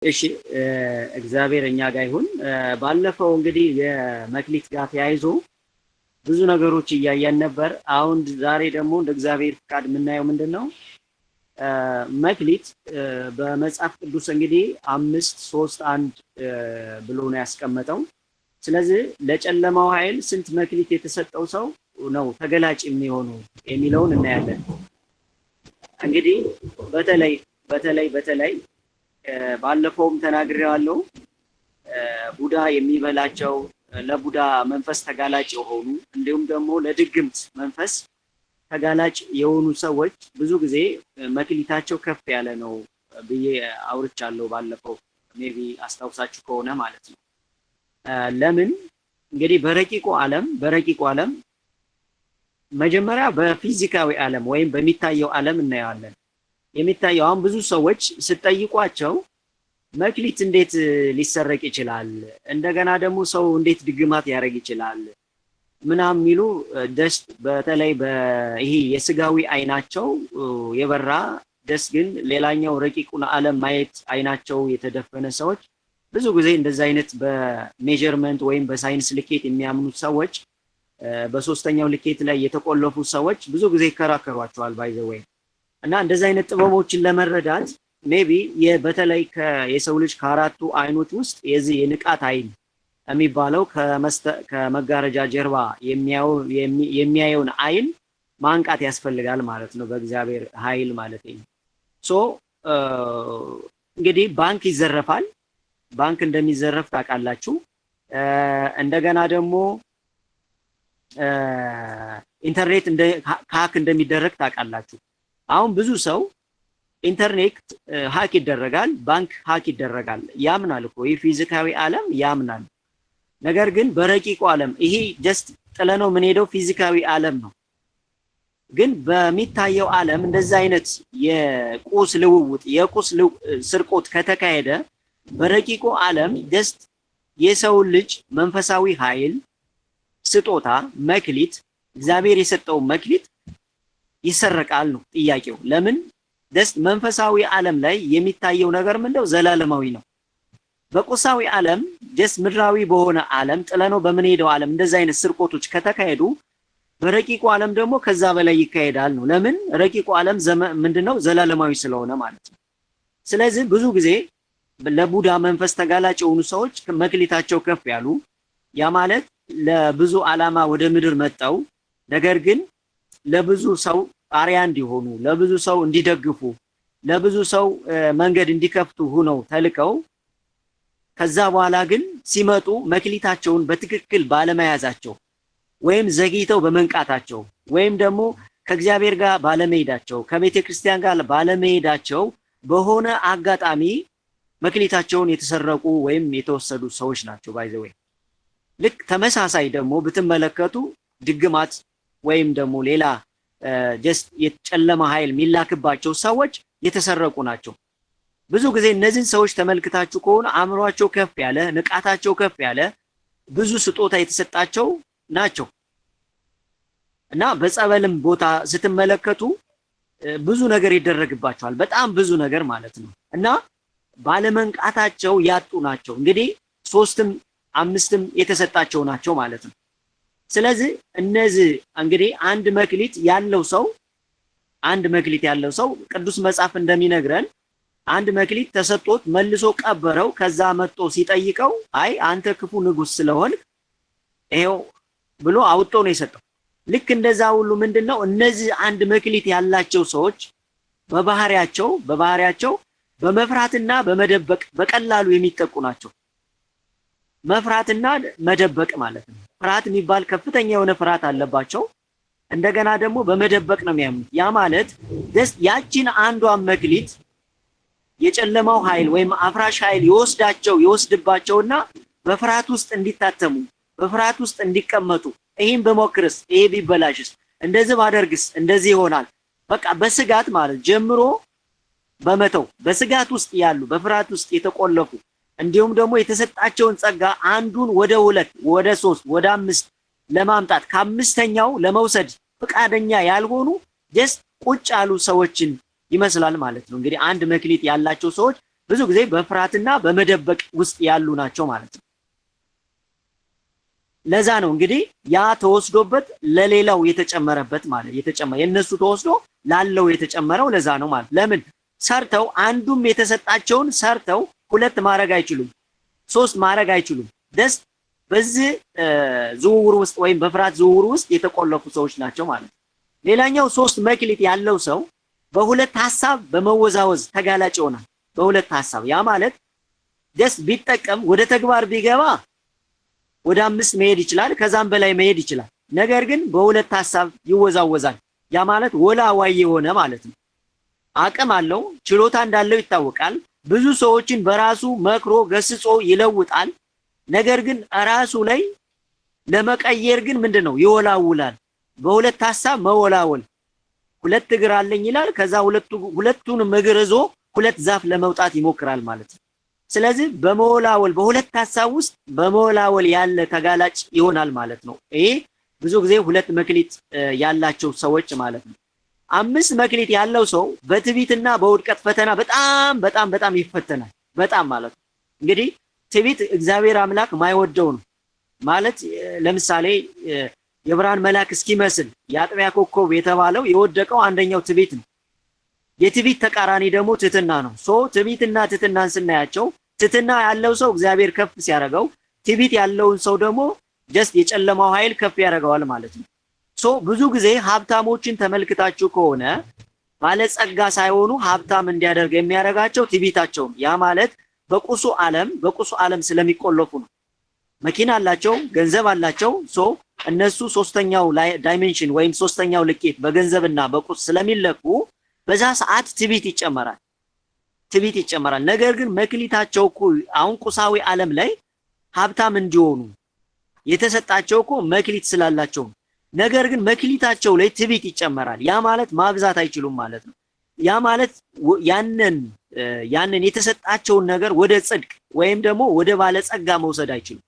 እሺ እግዚአብሔር እኛ ጋር ይሁን። ባለፈው እንግዲህ የመክሊት ጋር ተያይዞ ብዙ ነገሮች እያየን ነበር። አሁን ዛሬ ደግሞ እንደ እግዚአብሔር ፍቃድ የምናየው ምንድነው? መክሊት በመጽሐፍ ቅዱስ እንግዲህ 5:3:1 ብሎ ነው ያስቀመጠው። ስለዚህ ለጨለማው ኃይል ስንት መክሊት የተሰጠው ሰው ነው ተገላጭ የሚሆነው የሚለውን እናያለን። እንግዲህ በተለይ ባለፈውም ተናግሬዋለሁ። ቡዳ የሚበላቸው ለቡዳ መንፈስ ተጋላጭ የሆኑ እንዲሁም ደግሞ ለድግምት መንፈስ ተጋላጭ የሆኑ ሰዎች ብዙ ጊዜ መክሊታቸው ከፍ ያለ ነው ብዬ አውርቻለሁ ባለፈው። ሜቢ አስታውሳችሁ ከሆነ ማለት ነው። ለምን እንግዲህ በረቂቁ ዓለም መጀመሪያ በፊዚካዊ ዓለም ወይም በሚታየው ዓለም እናየዋለን። የሚታየው አሁን ብዙ ሰዎች ስትጠይቋቸው መክሊት እንዴት ሊሰረቅ ይችላል? እንደገና ደግሞ ሰው እንዴት ድግማት ያደርግ ይችላል? ምናምን የሚሉ ደስ በተለይ ይሄ የስጋዊ አይናቸው የበራ ደስ ግን ሌላኛው ረቂቁን ዓለም ማየት አይናቸው የተደፈነ ሰዎች ብዙ ጊዜ እንደዛ አይነት በሜዠርመንት ወይም በሳይንስ ልኬት የሚያምኑ ሰዎች በሶስተኛው ልኬት ላይ የተቆለፉ ሰዎች ብዙ ጊዜ ይከራከሯቸዋል ባይ ዘ ዌይ። እና እንደዛ አይነት ጥበቦችን ለመረዳት ሜቢ በተለይ የሰው ልጅ ከአራቱ አይኖች ውስጥ የዚህ የንቃት አይን የሚባለው ከመጋረጃ ጀርባ የሚያየውን አይን ማንቃት ያስፈልጋል ማለት ነው፣ በእግዚአብሔር ኃይል ማለት ነው። እንግዲህ ባንክ ይዘረፋል። ባንክ እንደሚዘረፍ ታውቃላችሁ። እንደገና ደግሞ ኢንተርኔት ሃክ እንደሚደረግ ታውቃላችሁ። አሁን ብዙ ሰው ኢንተርኔት ሃክ ይደረጋል፣ ባንክ ሃክ ይደረጋል ያምናል እኮ ይህ ፊዚካዊ ዓለም ያምናል። ነገር ግን በረቂቁ ዓለም ይሄ ጀስት ጥለነው ምን ሄደው ፊዚካዊ ዓለም ነው። ግን በሚታየው ዓለም እንደዛ አይነት የቁስ ልውውጥ የቁስ ስርቆት ከተካሄደ በረቂቁ ዓለም ጀስት የሰው ልጅ መንፈሳዊ ኃይል ስጦታ መክሊት እግዚአብሔር የሰጠው መክሊት ይሰረቃል ነው ጥያቄው። ለምን ደስ መንፈሳዊ ዓለም ላይ የሚታየው ነገር ምንድነው? ዘላለማዊ ነው። በቁሳዊ ዓለም ደስ ምድራዊ በሆነ ዓለም ጥለነው በምንሄደው ዓለም እንደዛ አይነት ስርቆቶች ከተካሄዱ በረቂቁ ዓለም ደግሞ ከዛ በላይ ይካሄዳል ነው። ለምን ረቂቁ ዓለም ምንድነው? ዘላለማዊ ስለሆነ ማለት ነው። ስለዚህ ብዙ ጊዜ ለቡዳ መንፈስ ተጋላጭ የሆኑ ሰዎች መክሊታቸው ከፍ ያሉ ያ ማለት ለብዙ ዓላማ ወደ ምድር መጣው ነገር ግን ለብዙ ሰው አሪያ እንዲሆኑ ለብዙ ሰው እንዲደግፉ ለብዙ ሰው መንገድ እንዲከፍቱ ሆነው ተልከው ከዛ በኋላ ግን ሲመጡ መክሊታቸውን በትክክል ባለመያዛቸው ወይም ዘግይተው በመንቃታቸው ወይም ደግሞ ከእግዚአብሔር ጋር ባለመሄዳቸው ከቤተ ክርስቲያን ጋር ባለመሄዳቸው በሆነ አጋጣሚ መክሊታቸውን የተሰረቁ ወይም የተወሰዱ ሰዎች ናቸው። ባይ ዘ ዌይ ልክ ተመሳሳይ ደግሞ ብትመለከቱ ድግማት ወይም ደግሞ ሌላ ጀስት የጨለማ ኃይል የሚላክባቸው ሰዎች የተሰረቁ ናቸው። ብዙ ጊዜ እነዚህን ሰዎች ተመልክታችሁ ከሆነ አእምሯቸው ከፍ ያለ ንቃታቸው ከፍ ያለ ብዙ ስጦታ የተሰጣቸው ናቸው እና በጸበልም ቦታ ስትመለከቱ ብዙ ነገር ይደረግባቸዋል፣ በጣም ብዙ ነገር ማለት ነው። እና ባለመንቃታቸው ያጡ ናቸው። እንግዲህ 3ም 5ም የተሰጣቸው ናቸው ማለት ነው። ስለዚህ እነዚህ እንግዲህ አንድ መክሊት ያለው ሰው ቅዱስ መጽሐፍ እንደሚነግረን አንድ መክሊት ተሰጥቶት መልሶ ቀበረው። ከዛ መጥቶ ሲጠይቀው አይ አንተ ክፉ ንጉስ ስለሆንክ ይሄው ብሎ አውጥቶ ነው የሰጠው። ልክ እንደዛ ሁሉ ምንድነው እነዚህ አንድ መክሊት ያላቸው ሰዎች በባህሪያቸው በመፍራትና በመደበቅ በቀላሉ የሚጠቁ ናቸው። መፍራትና መደበቅ ማለት ነው። ፍርሃት የሚባል ከፍተኛ የሆነ ፍርሃት አለባቸው። እንደገና ደግሞ በመደበቅ ነው የሚያምኑት። ያ ማለት ያቺን አንዷን መክሊት የጨለማው ኃይል ወይም አፍራሽ ኃይል ይወስድባቸውና በፍርሃት ውስጥ እንዲታተሙ በፍርሃት ውስጥ እንዲቀመጡ ይሄን በሞክርስ ይሄ ቢበላሽስ እንደዚህ ባደርግስ እንደዚህ ይሆናል በቃ በስጋት ማለት ጀምሮ በመተው በስጋት ውስጥ ያሉ በፍርሃት ውስጥ የተቆለፉ እንዲሁም ደግሞ የተሰጣቸውን ጸጋ አንዱን ወደ 2 ወደ 3 ወደ 5 ለማምጣት ከአምስተኛው ለመውሰድ ፍቃደኛ ያልሆኑ ጀስት ቁጭ ያሉ ሰዎችን ይመስላል ማለት ነው። እንግዲህ አንድ መክሊት ያላቸው ሰዎች ብዙ ጊዜ በፍርሃትና በመደበቅ ውስጥ ያሉ ናቸው ማለት ነው። ለዛ ነው እንግዲህ ያ ተወስዶበት ለሌላው የተጨመረበት ማለት የነሱ ተወስዶ ላለው የተጨመረው ለዛ ነው ማለት። ለምን ሰርተው አንዱም የተሰጣቸውን ሰርተው ሁለት ማድረግ አይችሉም፣ ሶስት ማድረግ አይችሉም። በዚህ ዝውውር ውስጥ ወይም በፍርሃት ዝውውር ውስጥ የተቆለፉ ሰዎች ናቸው ማለት ነው። ሌላኛው ሶስት መክሊት ያለው ሰው በሁለት ሐሳብ በመወዛወዝ ተጋላጭ ይሆናል። በሁለት ሐሳብ ያ ማለት ቢጠቀም ወደ ተግባር ቢገባ ወደ 5 መሄድ ይችላል፣ ከዛም በላይ መሄድ ይችላል። ነገር ግን በሁለት ሐሳብ ይወዛወዛል። ያ ማለት ወላዋይ የሆነ ማለት ነው። አቅም አለው፣ ችሎታ እንዳለው ይታወቃል። ብዙ ሰዎችን በራሱ መክሮ ገስጾ ይለውጣል። ነገር ግን ራሱ ላይ ለመቀየር ግን ምንድነው ይወላውላል። በሁለት ሐሳብ መወላወል። ሁለት እግር አለኝ ይላል፣ ከዛ ሁለቱንም እግር ይዞ ሁለት ዛፍ ለመውጣት ይሞክራል ማለት ነው። ስለዚህ በመወላወል በሁለት ሐሳብ ውስጥ በመወላወል ያለ ተጋላጭ ይሆናል ማለት ነው። ይሄ ብዙ ጊዜ ሁለት መክሊት ያላቸው ሰዎች ማለት ነው። 5 መክሊት ያለው ሰው በትዕቢትና በውድቀት ፈተና በጣም ይፈተናል። በጣም ማለት ነው። እንግዲህ ትዕቢት እግዚአብሔር አምላክ ማይወደው ነው ማለት። ለምሳሌ የብርሃን መልአክ እስኪመስል የአጥቢያ ኮከብ የተባለው የወደቀው አንደኛው ትዕቢት ነው። የትዕቢት ተቃራኒ ደግሞ ትህትና ነው። ትዕቢትና ትህትናን ስናያቸው ትህትና ያለው ሰው እግዚአብሔር ከፍ ሲያደርገው፣ ትዕቢት ያለውን ሰው ደግሞ የጨለማው ኃይል ከፍ ያደርገዋል ማለት ነው። ብዙ ጊዜ ሀብታሞችን ተመልክታችሁ ከሆነ ባለጸጋ ሳይሆኑ ሀብታም እንዲያደርግ የሚያደርጋቸው ትዕቢታቸው ነው። ያ ማለት በቁሱ ዓለም ስለሚቆለፉ ነው። መኪና አላቸው፣ ገንዘብ አላቸው። እነሱ ሶስተኛው ዳይሜንሽን ወይም ሶስተኛው ልኬት በገንዘብና በቁስ ስለሚለኩ በዛ ሰዓት ትዕቢት ይጨመራል። ነገር ግን መክሊታቸው እኮ አሁን ቁሳዊ ዓለም ላይ ሀብታም እንዲሆኑ የተሰጣቸው እኮ መክሊት ስላላቸው፣ ነገር ግን መክሊታቸው ላይ ትዕቢት ይጨመራል። ያ ማለት ማብዛት አይችሉም ማለት ነው። ያ ማለት ያንን የተሰጣቸውን ነገር ወደ ጽድቅ ወይም ደግሞ ወደ ባለጸጋ መውሰድ አይችሉም።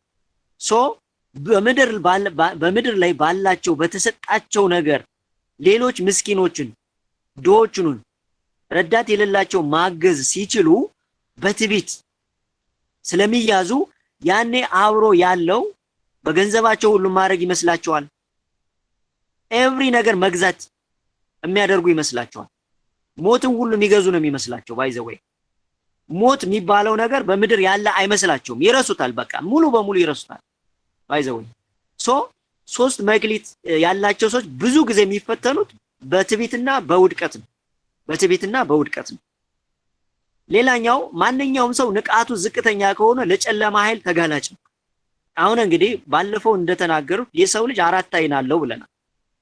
በምድር ላይ ባላቸው በተሰጣቸው ነገር ሌሎች ምስኪኖችን ድሆችን ረዳት የሌላቸው ማገዝ ሲችሉ በትዕቢት ስለሚያዙ ያኔ አብሮ ያለው በገንዘባቸው ሁሉ ማድረግ ይመስላቸዋል። ኤቭሪ ነገር መግዛት የሚያደርጉ ይመስላቸዋል። ሞትን ሁሉ የሚገዙ ነው የሚመስላቸው። ባይዘወይ ሞት የሚባለው ነገር በምድር ያለ አይመስላቸውም። ይረሱታል። በቃ ሙሉ በሙሉ ይረሱታል። ባይዘወይ ሶስት መክሊት ያላቸው ሰዎች ብዙ ጊዜ የሚፈተኑት በትዕቢትና በውድቀት ነው። ሌላኛው ማንኛውም ሰው ንቃቱ ዝቅተኛ ከሆነ ለጨለማ ኃይል ተጋላጭ ነው። አሁን እንግዲህ ባለፈው እንደተናገሩት የሰው ልጅ 4 አይን አለው ብለናል።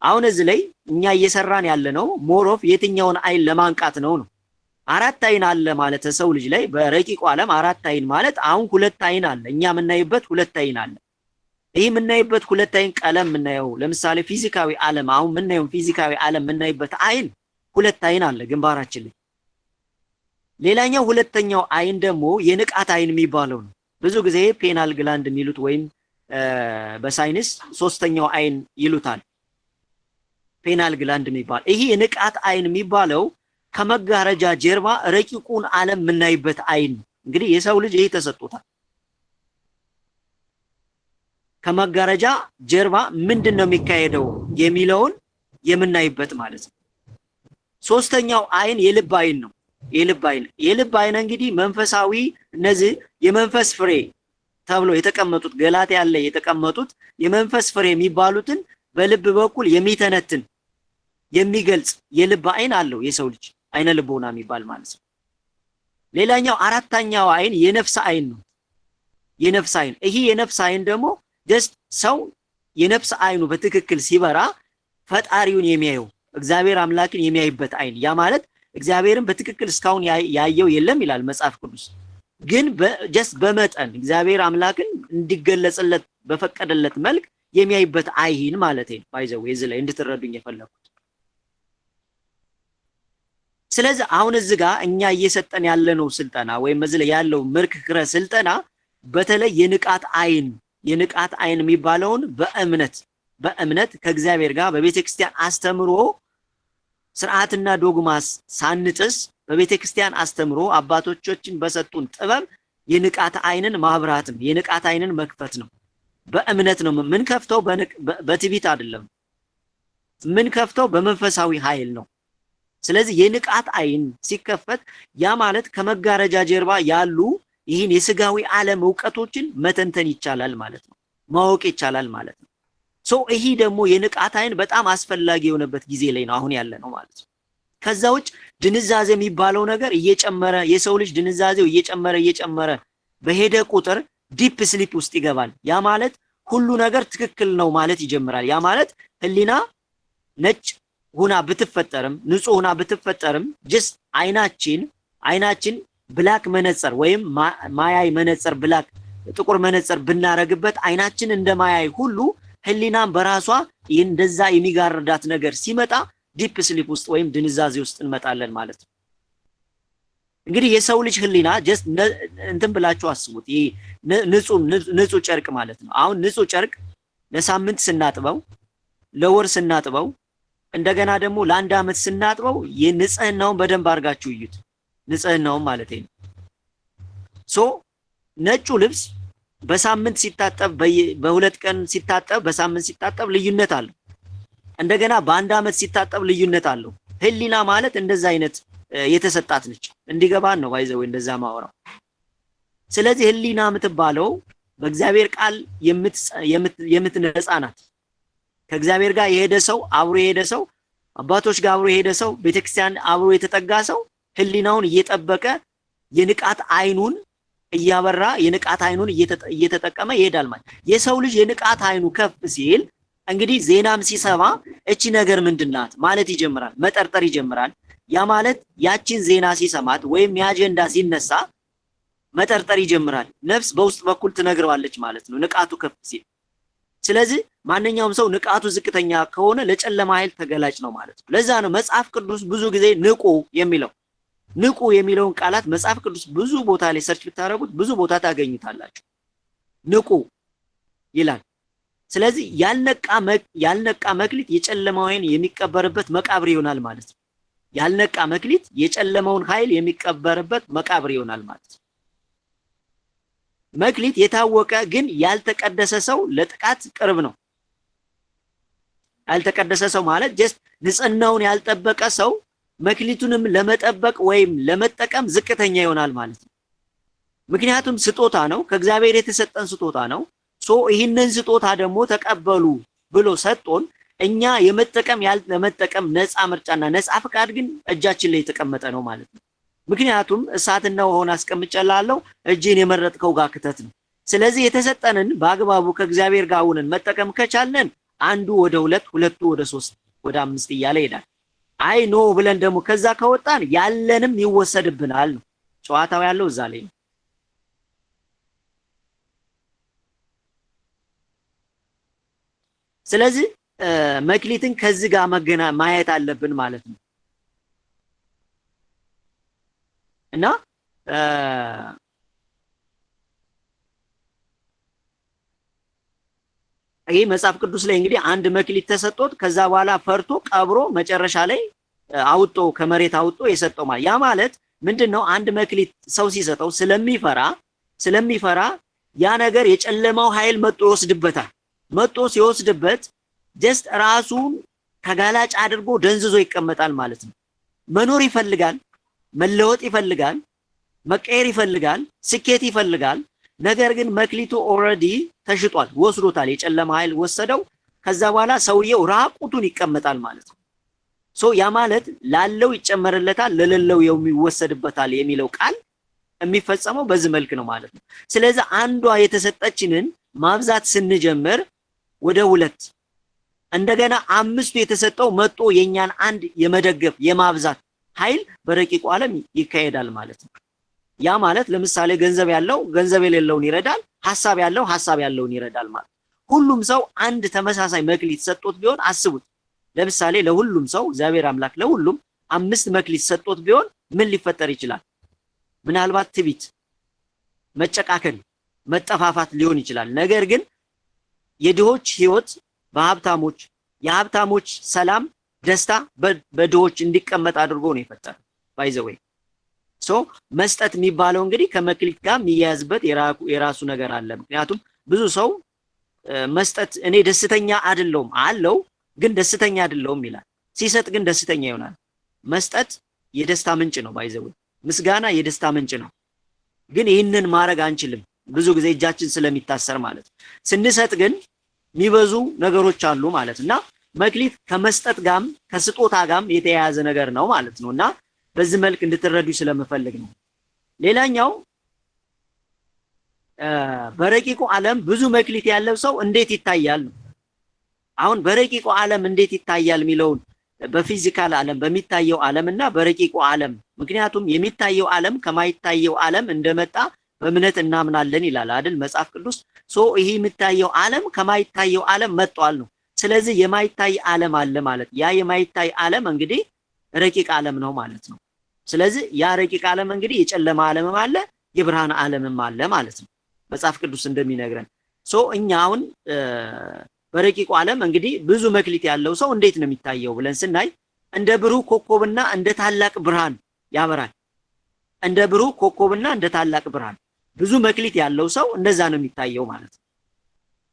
አሁን እዚህ ላይ እኛ እየሰራን ያለነው ሞሮፍ የትኛውን አይን ለማንቃት ነው። 4 አይን አለ ማለት ሰው ልጅ ላይ በረቂቁ ዓለም 4 አይን ማለት አሁን 2 አይን አለ። እኛ የምናይበት 2 አይን አለ። ይህ የምናይበት 2 አይን ቀለም የምናየው ለምሳሌ ፊዚካዊ ዓለም አሁን የምናየው ፊዚካዊ ዓለም የምናይበት አይን 2 አይን አለ ግንባራችን ላይ። ሌላኛው ሁለተኛው አይን ደግሞ የንቃት አይን የሚባለው ነው። ብዙ ጊዜ ፔናል ግላንድ የሚሉት ወይም በሳይንስ ሶስተኛው አይን ይሉታል። ፔናል ግላንድ የሚባል ይሄ የንቃት አይን የሚባለው ከመጋረጃ ጀርባ ረቂቁን ዓለም የምናይበት አይን ነው። እንግዲህ የሰው ልጅ ይሄ ተሰጥቶታል። ከመጋረጃ ጀርባ ምንድነው የሚካሄደው የሚለውን የምናይበት ማለት ነው። ሶስተኛው አይን የልብ አይን ነው። የልብ አይን እንግዲህ መንፈሳዊ እነዚህ የመንፈስ ፍሬ ተብሎ የተቀመጡት ገላትያ ላይ የተቀመጡት የመንፈስ ፍሬ የሚባሉትን በልብ በኩል የሚተነትን የሚገልጽ የልብ አይን አለው የሰው ልጅ አይነ ልቦና የሚባል ማለት ነው። ሌላኛው አራተኛው አይን የነፍስ አይን ነው። የነፍስ አይን ይሄ የነፍስ አይን ደግሞ ሰው የነፍስ አይኑ በትክክል ሲበራ ፈጣሪውን የሚያየው እግዚአብሔር አምላክን የሚያይበት አይን። ያ ማለት እግዚአብሔርን በትክክል እስካሁን ያየው የለም ይላል መጽሐፍ ቅዱስ። ግን በመጠን እግዚአብሔር አምላክን እንዲገለጽለት በፈቀደለት መልክ የሚያይበት አይን ማለት ነው። ባይዘው እዚህ ላይ እንድትረዱኝ የፈለኩት። ስለዚህ አሁን እዚህ ጋር እኛ እየሰጠን ያለነው ስልጠና ወይም እዚህ ላይ ያለው ምክክረ ስልጠና በተለይ የንቃት አይን የሚባለውን በእምነት ከእግዚአብሔር ጋር በቤተ ክርስቲያን አስተምሮ ስርዓትና ዶግማስ ሳንጥስ በቤተክርስቲያን አስተምሮ አባቶቻችን በሰጡን ጥበብ የንቃት አይንን ማብራትም የንቃት አይንን መክፈት ነው። በእምነት ነው ምን ከፍተው በትዕቢት አይደለም። ምን ከፍተው በመንፈሳዊ ኃይል ነው። ስለዚህ የንቃት አይን ሲከፈት ያ ማለት ከመጋረጃ ጀርባ ያሉ ይህን የስጋዊ ዓለም ዕውቀቶችን መተንተን ይቻላል ማለት ነው። ማወቅ ይቻላል ማለት ነው። ይሄ ደግሞ የንቃት አይን በጣም አስፈላጊ የሆነበት ጊዜ ላይ ነው አሁን ያለ ነው ማለት ነው። ከዛ ውጭ ድንዛዜ የሚባለው ነገር እየጨመረ የሰው ልጅ ድንዛዜው እየጨመረ በሄደ ቁጥር ዲፕ ስሊፕ ውስጥ ይገባል። ያ ማለት ሁሉ ነገር ትክክል ነው ማለት ይጀምራል። ያ ማለት ህሊና ነጭ ሁና ብትፈጠርም ንጹህ ሁና ብትፈጠርም ጀስት አይናችን ብላክ መነጽር ወይም ማያይ መነጽር ብላክ ጥቁር መነጽር ብናረግበት አይናችን እንደማያይ ሁሉ ህሊናም በራሷ እንደዛ የሚጋርዳት ነገር ሲመጣ ዲፕ ስሊፕ ውስጥ ወይም ድንዛዜ ውስጥ እንመጣለን ማለት ነው። እንግዲህ የሰው ልጅ ህሊና ጀስት እንትን ብላችሁ አስቡት። ይሄ ንጹህ ጨርቅ ማለት ነው። አሁን ንጹህ ጨርቅ ለሳምንት ስናጥበው፣ ለወር ስናጥበው፣ እንደገና ደግሞ ለአንድ ዓመት ስናጥበው የንጽህናውን በደንብ አድርጋችሁ እዩት። ንጽህናውን ማለት ነው። ነጩ ልብስ በሳምንት ሲታጠብ በሁለት ቀን ሲታጠብ በሳምንት ሲታጠብ ልዩነት አለው። እንደገና በአንድ ዓመት ሲታጠብ ልዩነት አለው። ህሊና ማለት እንደዛ አይነት የተሰጣት ነች። እንዲገባን ነው ባይዘው እንደዛ ማወራው። ስለዚህ ህሊና የምትባለው በእግዚአብሔር ቃል የምትነጻ ናት። ከእግዚአብሔር ጋር የሄደ ሰው አብሮ የሄደ ሰው አባቶች ጋር አብሮ የሄደ ሰው ቤተክርስቲያን አብሮ የተጠጋ ሰው ህሊናውን እየጠበቀ የንቃት አይኑን እያበራ የንቃት አይኑን እየተጠቀመ ይሄዳል ማለት። የሰው ልጅ የንቃት አይኑ ከፍ ሲል እንግዲህ ዜናም ሲሰማ እቺ ነገር ምንድናት ማለት ይጀምራል፣ መጠርጠር ይጀምራል። ያ ማለት ያቺን ዜና ሲሰማት ወይም የአጀንዳ ሲነሳ መጠርጠር ይጀምራል። ነፍስ በውስጥ በኩል ትነግረዋለች ማለት ነው ንቃቱ ከፍ ሲል። ስለዚህ ማንኛውም ሰው ንቃቱ ዝቅተኛ ከሆነ ለጨለማ ኃይል ተገላጭ ነው ማለት ነው። ለዛ ነው መጽሐፍ ቅዱስ ብዙ ጊዜ ንቁ የሚለውን ቃላት መጽሐፍ ቅዱስ ብዙ ቦታ ላይ ሰርች ብታረጉት ብዙ ቦታ ታገኙታላችሁ። ንቁ ይላል። ስለዚህ ያልነቃ መክሊት የጨለማው ኃይል የሚቀበርበት መቃብር ይሆናል ማለት ነው። ያልነቃ መክሊት የጨለማውን ኃይል የሚቀበርበት መቃብር ይሆናል ማለት ነው። መክሊት የታወቀ ግን ያልተቀደሰ ሰው ለጥቃት ቅርብ ነው። ያልተቀደሰ ሰው ማለት ጀስት ንጽህናውን ያልጠበቀ ሰው መክሊቱንም ለመጠበቅ ወይም ለመጠቀም ዝቅተኛ ይሆናል ማለት ነው። ምክንያቱም ስጦታ ነው፣ ከእግዚአብሔር የተሰጠን ስጦታ ነው። ይህንን ስጦታ ደግሞ ተቀበሉ ብሎ ሰጥቶን እኛ የመጠቀም ያልመጠቀም ነፃ ምርጫና ነፃ ፍቃድ ግን እጃችን ላይ የተቀመጠ ነው ማለት ነው። ምክንያቱም እሳትና ውሃውን አስቀምጨላለሁ እጄን የመረጥከው ጋር ክተት ነው። ስለዚህ የተሰጠንን በአግባቡ ከእግዚአብሔር ጋር ሆነን መጠቀም ከቻለን አንዱ ወደ ሁለቱ ወደ 3 ወደ 5 እያለ ይሄዳል። አይ ኖ ብለን ደግሞ ከዛ ከወጣን ያለንም ይወሰድብናል ነው። ጨዋታው ያለው እዛ ላይ ነው። ስለዚህ መክሊትን ከዚህ ጋር ማየት አለብን ማለት ነው። እና ይሄ መጽሐፍ ቅዱስ ላይ እንግዲህ አንድ መክሊት ተሰጥቶት ከዛ በኋላ ፈርቶ ቀብሮ መጨረሻ ላይ ከመሬት አውጥቶ የሰጠው ማለት ያ ማለት ምንድነው? አንድ መክሊት ሰው ሲሰጠው ስለሚፈራ ያ ነገር የጨለማው ኃይል መጥቶ ይወስድበታል። መጥቶ ሲወስድበት ጀስት ራሱን ተጋላጭ አድርጎ ደንዝዞ ይቀመጣል ማለት ነው። መኖር ይፈልጋል፣ መለወጥ ይፈልጋል፣ መቀየር ይፈልጋል፣ ስኬት ይፈልጋል። ነገር ግን መክሊቱ ኦልሬዲ ተሽጧል፣ ወስዶታል። የጨለማ ኃይል ወሰደው። ከዛ በኋላ ሰውየው ራቁቱን ይቀመጣል ማለት ነው። ያ ማለት ላለው ይጨመርለታል፣ ለሌለው የሚወሰድበታል የሚለው ቃል የሚፈጸመው በዚህ መልክ ነው ማለት ነው። ስለዚህ አንዷ የተሰጠችንን ማብዛት ስንጀምር ወደ 2 እንደገና 5ቱ የተሰጠው መጥቶ የኛን አንድ የመደገፍ የማብዛት ኃይል በረቂቁ ዓለም ይካሄዳል ማለት ነው። ያ ማለት ለምሳሌ ገንዘብ ያለው ገንዘብ የሌለውን ይረዳል፣ ሐሳብ ያለው ሐሳብ ያለውን ይረዳል ማለት። ሁሉም ሰው አንድ ተመሳሳይ መክሊት ሰጥቶት ቢሆን አስቡት። ለምሳሌ ለሁሉም ሰው እግዚአብሔር አምላክ ለሁሉም 5 መክሊት ሰጥቶት ቢሆን ምን ሊፈጠር ይችላል? ምናልባት ትዕቢት፣ መጨቃከን፣ መጠፋፋት ሊሆን ይችላል። ነገር ግን የድሆች ህይወት በሀብታሞች የሀብታሞች ሰላም፣ ደስታ በድሆች እንዲቀመጥ አድርጎ ነው የፈጠረው ባይዘወይ። መስጠት የሚባለው እንግዲህ ከመክሊት ጋር የሚያያዝበት የራሱ ነገር አለ። ምክንያቱም ብዙ ሰው መስጠት እኔ ደስተኛ አይደለሁም አለው፣ ግን ደስተኛ አይደለሁም ይላል። ሲሰጥ ግን ደስተኛ ይሆናል። መስጠት የደስታ ምንጭ ነው። ባይዘው ምስጋና የደስታ ምንጭ ነው። ግን ይህንን ማድረግ አንችልም ብዙ ጊዜ እጃችን ስለሚታሰር ማለት ነው። ስንሰጥ ግን የሚበዙ ነገሮች አሉ ማለት እና መክሊት ከመስጠት ጋርም ከስጦታ ጋርም የተያያዘ ነገር ነው ማለት ነው እና በዚህ መልክ እንድትረዱ ስለምፈልግ ነው። ሌላኛው በረቂቁ ዓለም ብዙ መክሊት ያለው ሰው እንዴት ይታያል ነው። አሁን በረቂቁ ዓለም እንዴት ይታያል የሚለውን በፊዚካል ዓለም በሚታየው ዓለምና በረቂቁ ዓለም፣ ምክንያቱም የሚታየው ዓለም ከማይታየው ዓለም እንደመጣ በእምነት እናምናለን ይላል አይደል መጽሐፍ ቅዱስ። ይሄ የሚታየው ዓለም ከማይታየው ዓለም መጥቷል ነው። ስለዚህ የማይታይ ዓለም አለ ማለት ያ የማይታይ ዓለም እንግዲህ ረቂቅ ዓለም ነው ማለት ነው። ስለዚህ ያ ረቂቅ ዓለም እንግዲህ የጨለማ ዓለምም አለ የብርሃን ዓለምም አለ ማለት ነው መጽሐፍ ቅዱስ እንደሚነግረን። እኛ አሁን በረቂቁ ዓለም እንግዲህ ብዙ መክሊት ያለው ሰው እንዴት ነው የሚታየው ብለን ስናይ እንደ ብሩህ ኮከብና እንደ ታላቅ ብርሃን ያበራል። እንደ ብሩህ ኮከብና እንደ ታላቅ ብርሃን ብዙ መክሊት ያለው ሰው እንደዛ ነው የሚታየው ማለት ነው።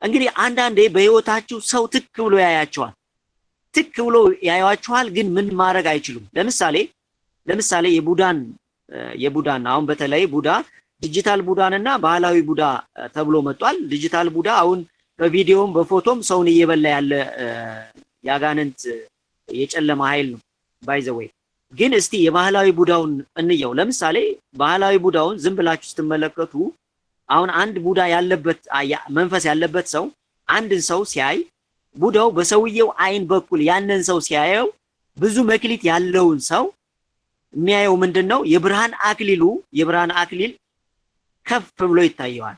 እንግዲህ አንዳንዴ በህይወታችሁ ሰው ትክ ብሎ ያያቸዋል። ትክ ብሎ ያያቸዋል፣ ግን ምን ማድረግ አይችሉም። ለምሳሌ የቡዳን አሁን በተለይ ቡዳ ዲጂታል ቡዳንና ባህላዊ ቡዳ ተብሎ መጥቷል። ዲጂታል ቡዳ አሁን በቪዲዮም በፎቶም ሰውን እየበላ ያለ ያጋንንት የጨለማ ኃይል ነው ባይዘወይ። ግን እስቲ የባህላዊ ቡዳውን እንየው። ለምሳሌ ባህላዊ ቡዳውን ዝም ብላችሁ ስትመለከቱ አሁን አንድ ቡዳ ያለበት መንፈስ ያለበት ሰው አንድን ሰው ሲያይ ቡዳው በሰውየው አይን በኩል ያንን ሰው ሲያየው ብዙ መክሊት ያለውን ሰው የሚያየው ምንድነው? የብርሃን አክሊል ከፍ ብሎ ይታየዋል።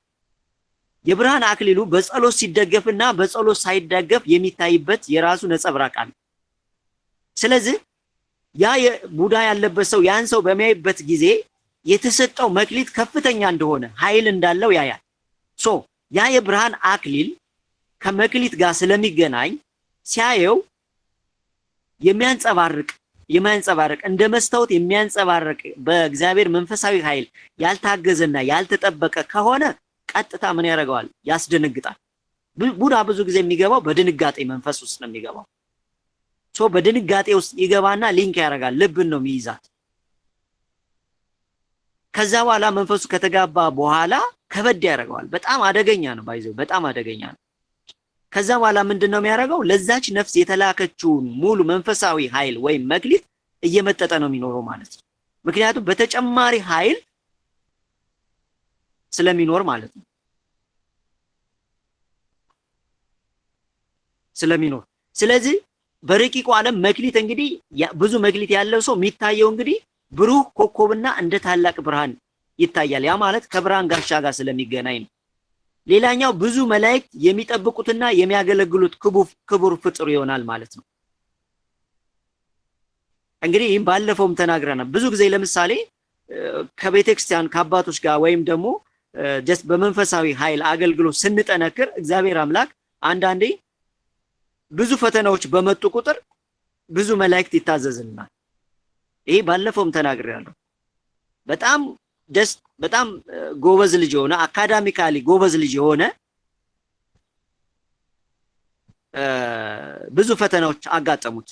የብርሃን አክሊሉ በጸሎት ሲደገፍና በጸሎት ሳይደገፍ የሚታይበት የራሱ ነጸብራቅ አለ። ስለዚህ ያ ቡዳ ያለበት ሰው ያን ሰው በሚያይበት ጊዜ የተሰጠው መክሊት ከፍተኛ እንደሆነ ኃይል እንዳለው ያያል። ያ የብርሃን አክሊል ከመክሊት ጋር ስለሚገናኝ ሲያየው የሚያንጸባርቅ እንደ መስታወት የሚያንጸባርቅ በእግዚአብሔር መንፈሳዊ ኃይል ያልታገዘና ያልተጠበቀ ከሆነ ቀጥታ ምን ያደርገዋል? ያስደነግጣል። ቡዳ ብዙ ጊዜ የሚገባው በድንጋጤ መንፈስ ውስጥ ነው የሚገባው። በድንጋጤ ውስጥ ይገባና ሊንክ ያደርጋል። ልብን ነው የሚይዛት። ከዛ በኋላ መንፈሱ ከተጋባ በኋላ ከበድ ያደርገዋል። በጣም አደገኛ ነው ባይዘው፣ በጣም አደገኛ ነው። ከዛ በኋላ ምንድነው የሚያደርገው? ለዛች ነፍስ የተላከችውን ሙሉ መንፈሳዊ ኃይል ወይም መክሊት እየመጠጠ ነው የሚኖረው ማለት ነው። ምክንያቱም በተጨማሪ ኃይል ስለሚኖር ማለት ነው። ስለዚህ በረቂቁ ዓለም መክሊት እንግዲህ ብዙ መክሊት ያለው ሰው የሚታየው እንግዲህ ብሩህ ኮከብና እንደ ታላቅ ብርሃን ይታያል። ያ ማለት ከብርሃን ጋሻ ጋር ስለሚገናኝ ነው። ሌላኛው ብዙ መላእክት የሚጠብቁትና የሚያገለግሉት ክቡር ፍጡር ይሆናል ማለት ነው። እንግዲህ ይህም ባለፈውም ተናግረናል። ብዙ ጊዜ ለምሳሌ ከቤተክርስቲያን ከአባቶች ጋር ወይም ደግሞ ጀስት በመንፈሳዊ ኃይል አገልግሎት ስንጠነክር እግዚአብሔር አምላክ አንዳንዴ ብዙ ፈተናዎች በመጡ ቁጥር ብዙ መላእክት ይታዘዝልናል። ይሄ ባለፈውም ተናግሬያለሁ። በጣም ጎበዝ ልጅ የሆነ አካዳሚካሊ ጎበዝ ልጅ የሆነ ብዙ ፈተናዎች አጋጠሙት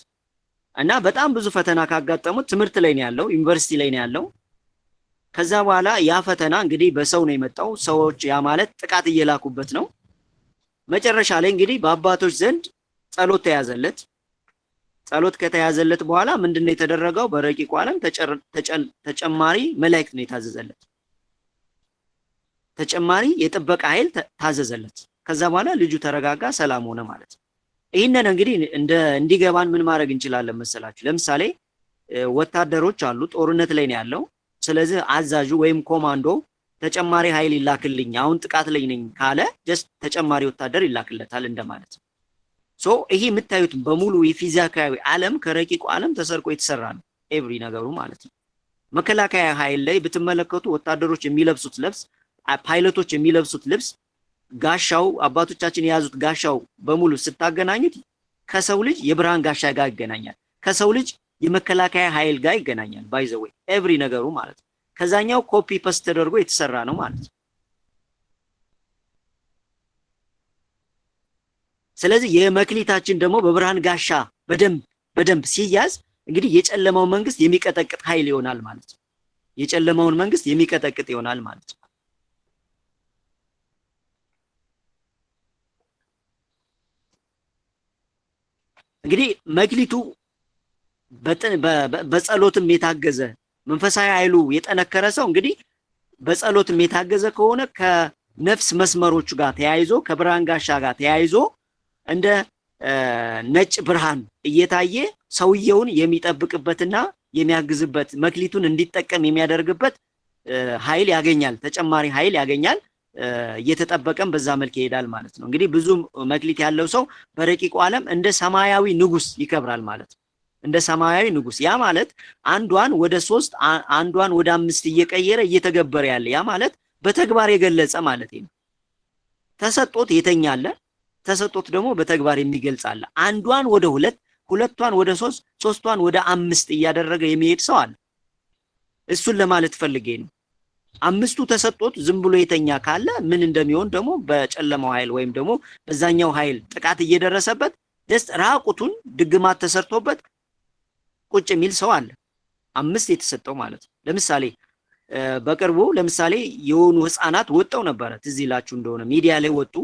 እና በጣም ብዙ ፈተና ካጋጠሙት ትምህርት ላይ ነው ያለው፣ ዩኒቨርሲቲ ላይ ነው ያለው። ከዛ በኋላ ያ ፈተና እንግዲህ በሰው ነው የመጣው። ሰዎች ያ ማለት ጥቃት እየላኩበት ነው። መጨረሻ ላይ እንግዲህ በአባቶች ዘንድ ጸሎት ተያዘለት። ጸሎት ከተያዘለት በኋላ ምንድነው የተደረገው? በረቂቁ ዓለም ተጨማሪ መላእክት ነው የታዘዘለት። ተጨማሪ የጥበቃ ኃይል ታዘዘለት። ከዛ በኋላ ልጁ ተረጋጋ፣ ሰላም ሆነ ማለት ነው። ይህንን እንግዲህ እንዲገባን ምን ማድረግ እንችላለን መሰላችሁ? ለምሳሌ ወታደሮች አሉ፣ ጦርነት ላይ ነው ያለው። ስለዚህ አዛዡ ወይም ኮማንዶ ተጨማሪ ኃይል ይላክልኝ፣ አሁን ጥቃት ላይ ነኝ ካለ ጀስት ተጨማሪ ወታደር ይላክለታል እንደማለት ነው። ይሄ የምታዩት በሙሉ የፊዚካዊ ዓለም ከረቂቁ ዓለም ተሰርቆ የተሰራ ነው፣ ኤቭሪ ነገሩ ማለት ነው። መከላከያ ኃይል ላይ ብትመለከቱ ወታደሮች የሚለብሱት ልብስ፣ ፓይለቶች የሚለብሱት ልብስ፣ ጋሻው አባቶቻችን የያዙት ጋሻው በሙሉ ስታገናኙት ከሰው ልጅ የብርሃን ጋሻ ጋር ይገናኛል፣ ከሰው ልጅ የመከላከያ ኃይል ጋር ይገናኛል። ባይ ዘ ዌይ ኤቭሪ ነገሩ ማለት ነው። ከዛኛው ኮፒ ፐስት ተደርጎ የተሰራ ነው ማለት ነው። ስለዚህ የመክሊታችን ደግሞ በብርሃን ጋሻ በደንብ ሲያዝ እንግዲህ የጨለማው መንግስት የሚቀጠቅጥ ኃይል ይሆናል ማለት ነው። የጨለማውን መንግስት የሚቀጠቅጥ ይሆናል ማለት ነው። እንግዲህ መክሊቱ በጸሎትም የታገዘ መንፈሳዊ ኃይሉ የጠነከረ ሰው እንግዲህ በጸሎትም የታገዘ ከሆነ ከነፍስ መስመሮቹ ጋር ተያይዞ ከብርሃን ጋሻ ጋር ተያይዞ እንደ ነጭ ብርሃን እየታየ ሰውየውን የሚጠብቅበትና የሚያግዝበት መክሊቱን እንዲጠቀም የሚያደርግበት ኃይል ያገኛል፣ ተጨማሪ ኃይል ያገኛል። እየተጠበቀም በዛ መልክ ይሄዳል ማለት ነው። እንግዲህ ብዙ መክሊት ያለው ሰው በረቂቁ ዓለም እንደ ሰማያዊ ንጉስ ይከብራል ማለት ነው። እንደ ሰማያዊ ንጉስ፣ ያ ማለት አንዷን ወደ 3 አንዷን ወደ 5 እየቀየረ እየተገበረ ያለ፣ ያ ማለት በተግባር የገለጸ ማለት ነው። ተሰጦት የተኛለ፣ ተሰጦት ደግሞ በተግባር የሚገልጽ አለ። አንዷን ወደ 2፣ ሁለቷን ወደ 3፣ ሶስቷን ወደ 5 እያደረገ የሚሄድ ሰው አለ። እሱን ለማለት ፈልጌ ነው። 5ቱ ተሰጦት ዝም ብሎ የተኛ ካለ ምን እንደሚሆን ደግሞ በጨለማው ኃይል ወይም ደግሞ በዛኛው ኃይል ጥቃት እየደረሰበት ደስ ራቁቱን ድግማት ተሰርቶበት ቁጭ የሚል ሰው አለ። 5 የተሰጠው ማለት ነው። ለምሳሌ በቅርቡ ለምሳሌ የሆኑ ህፃናት ወጣው ነበረ፣ ትዝ ይላችሁ እንደሆነ ሚዲያ ላይ ወጡ።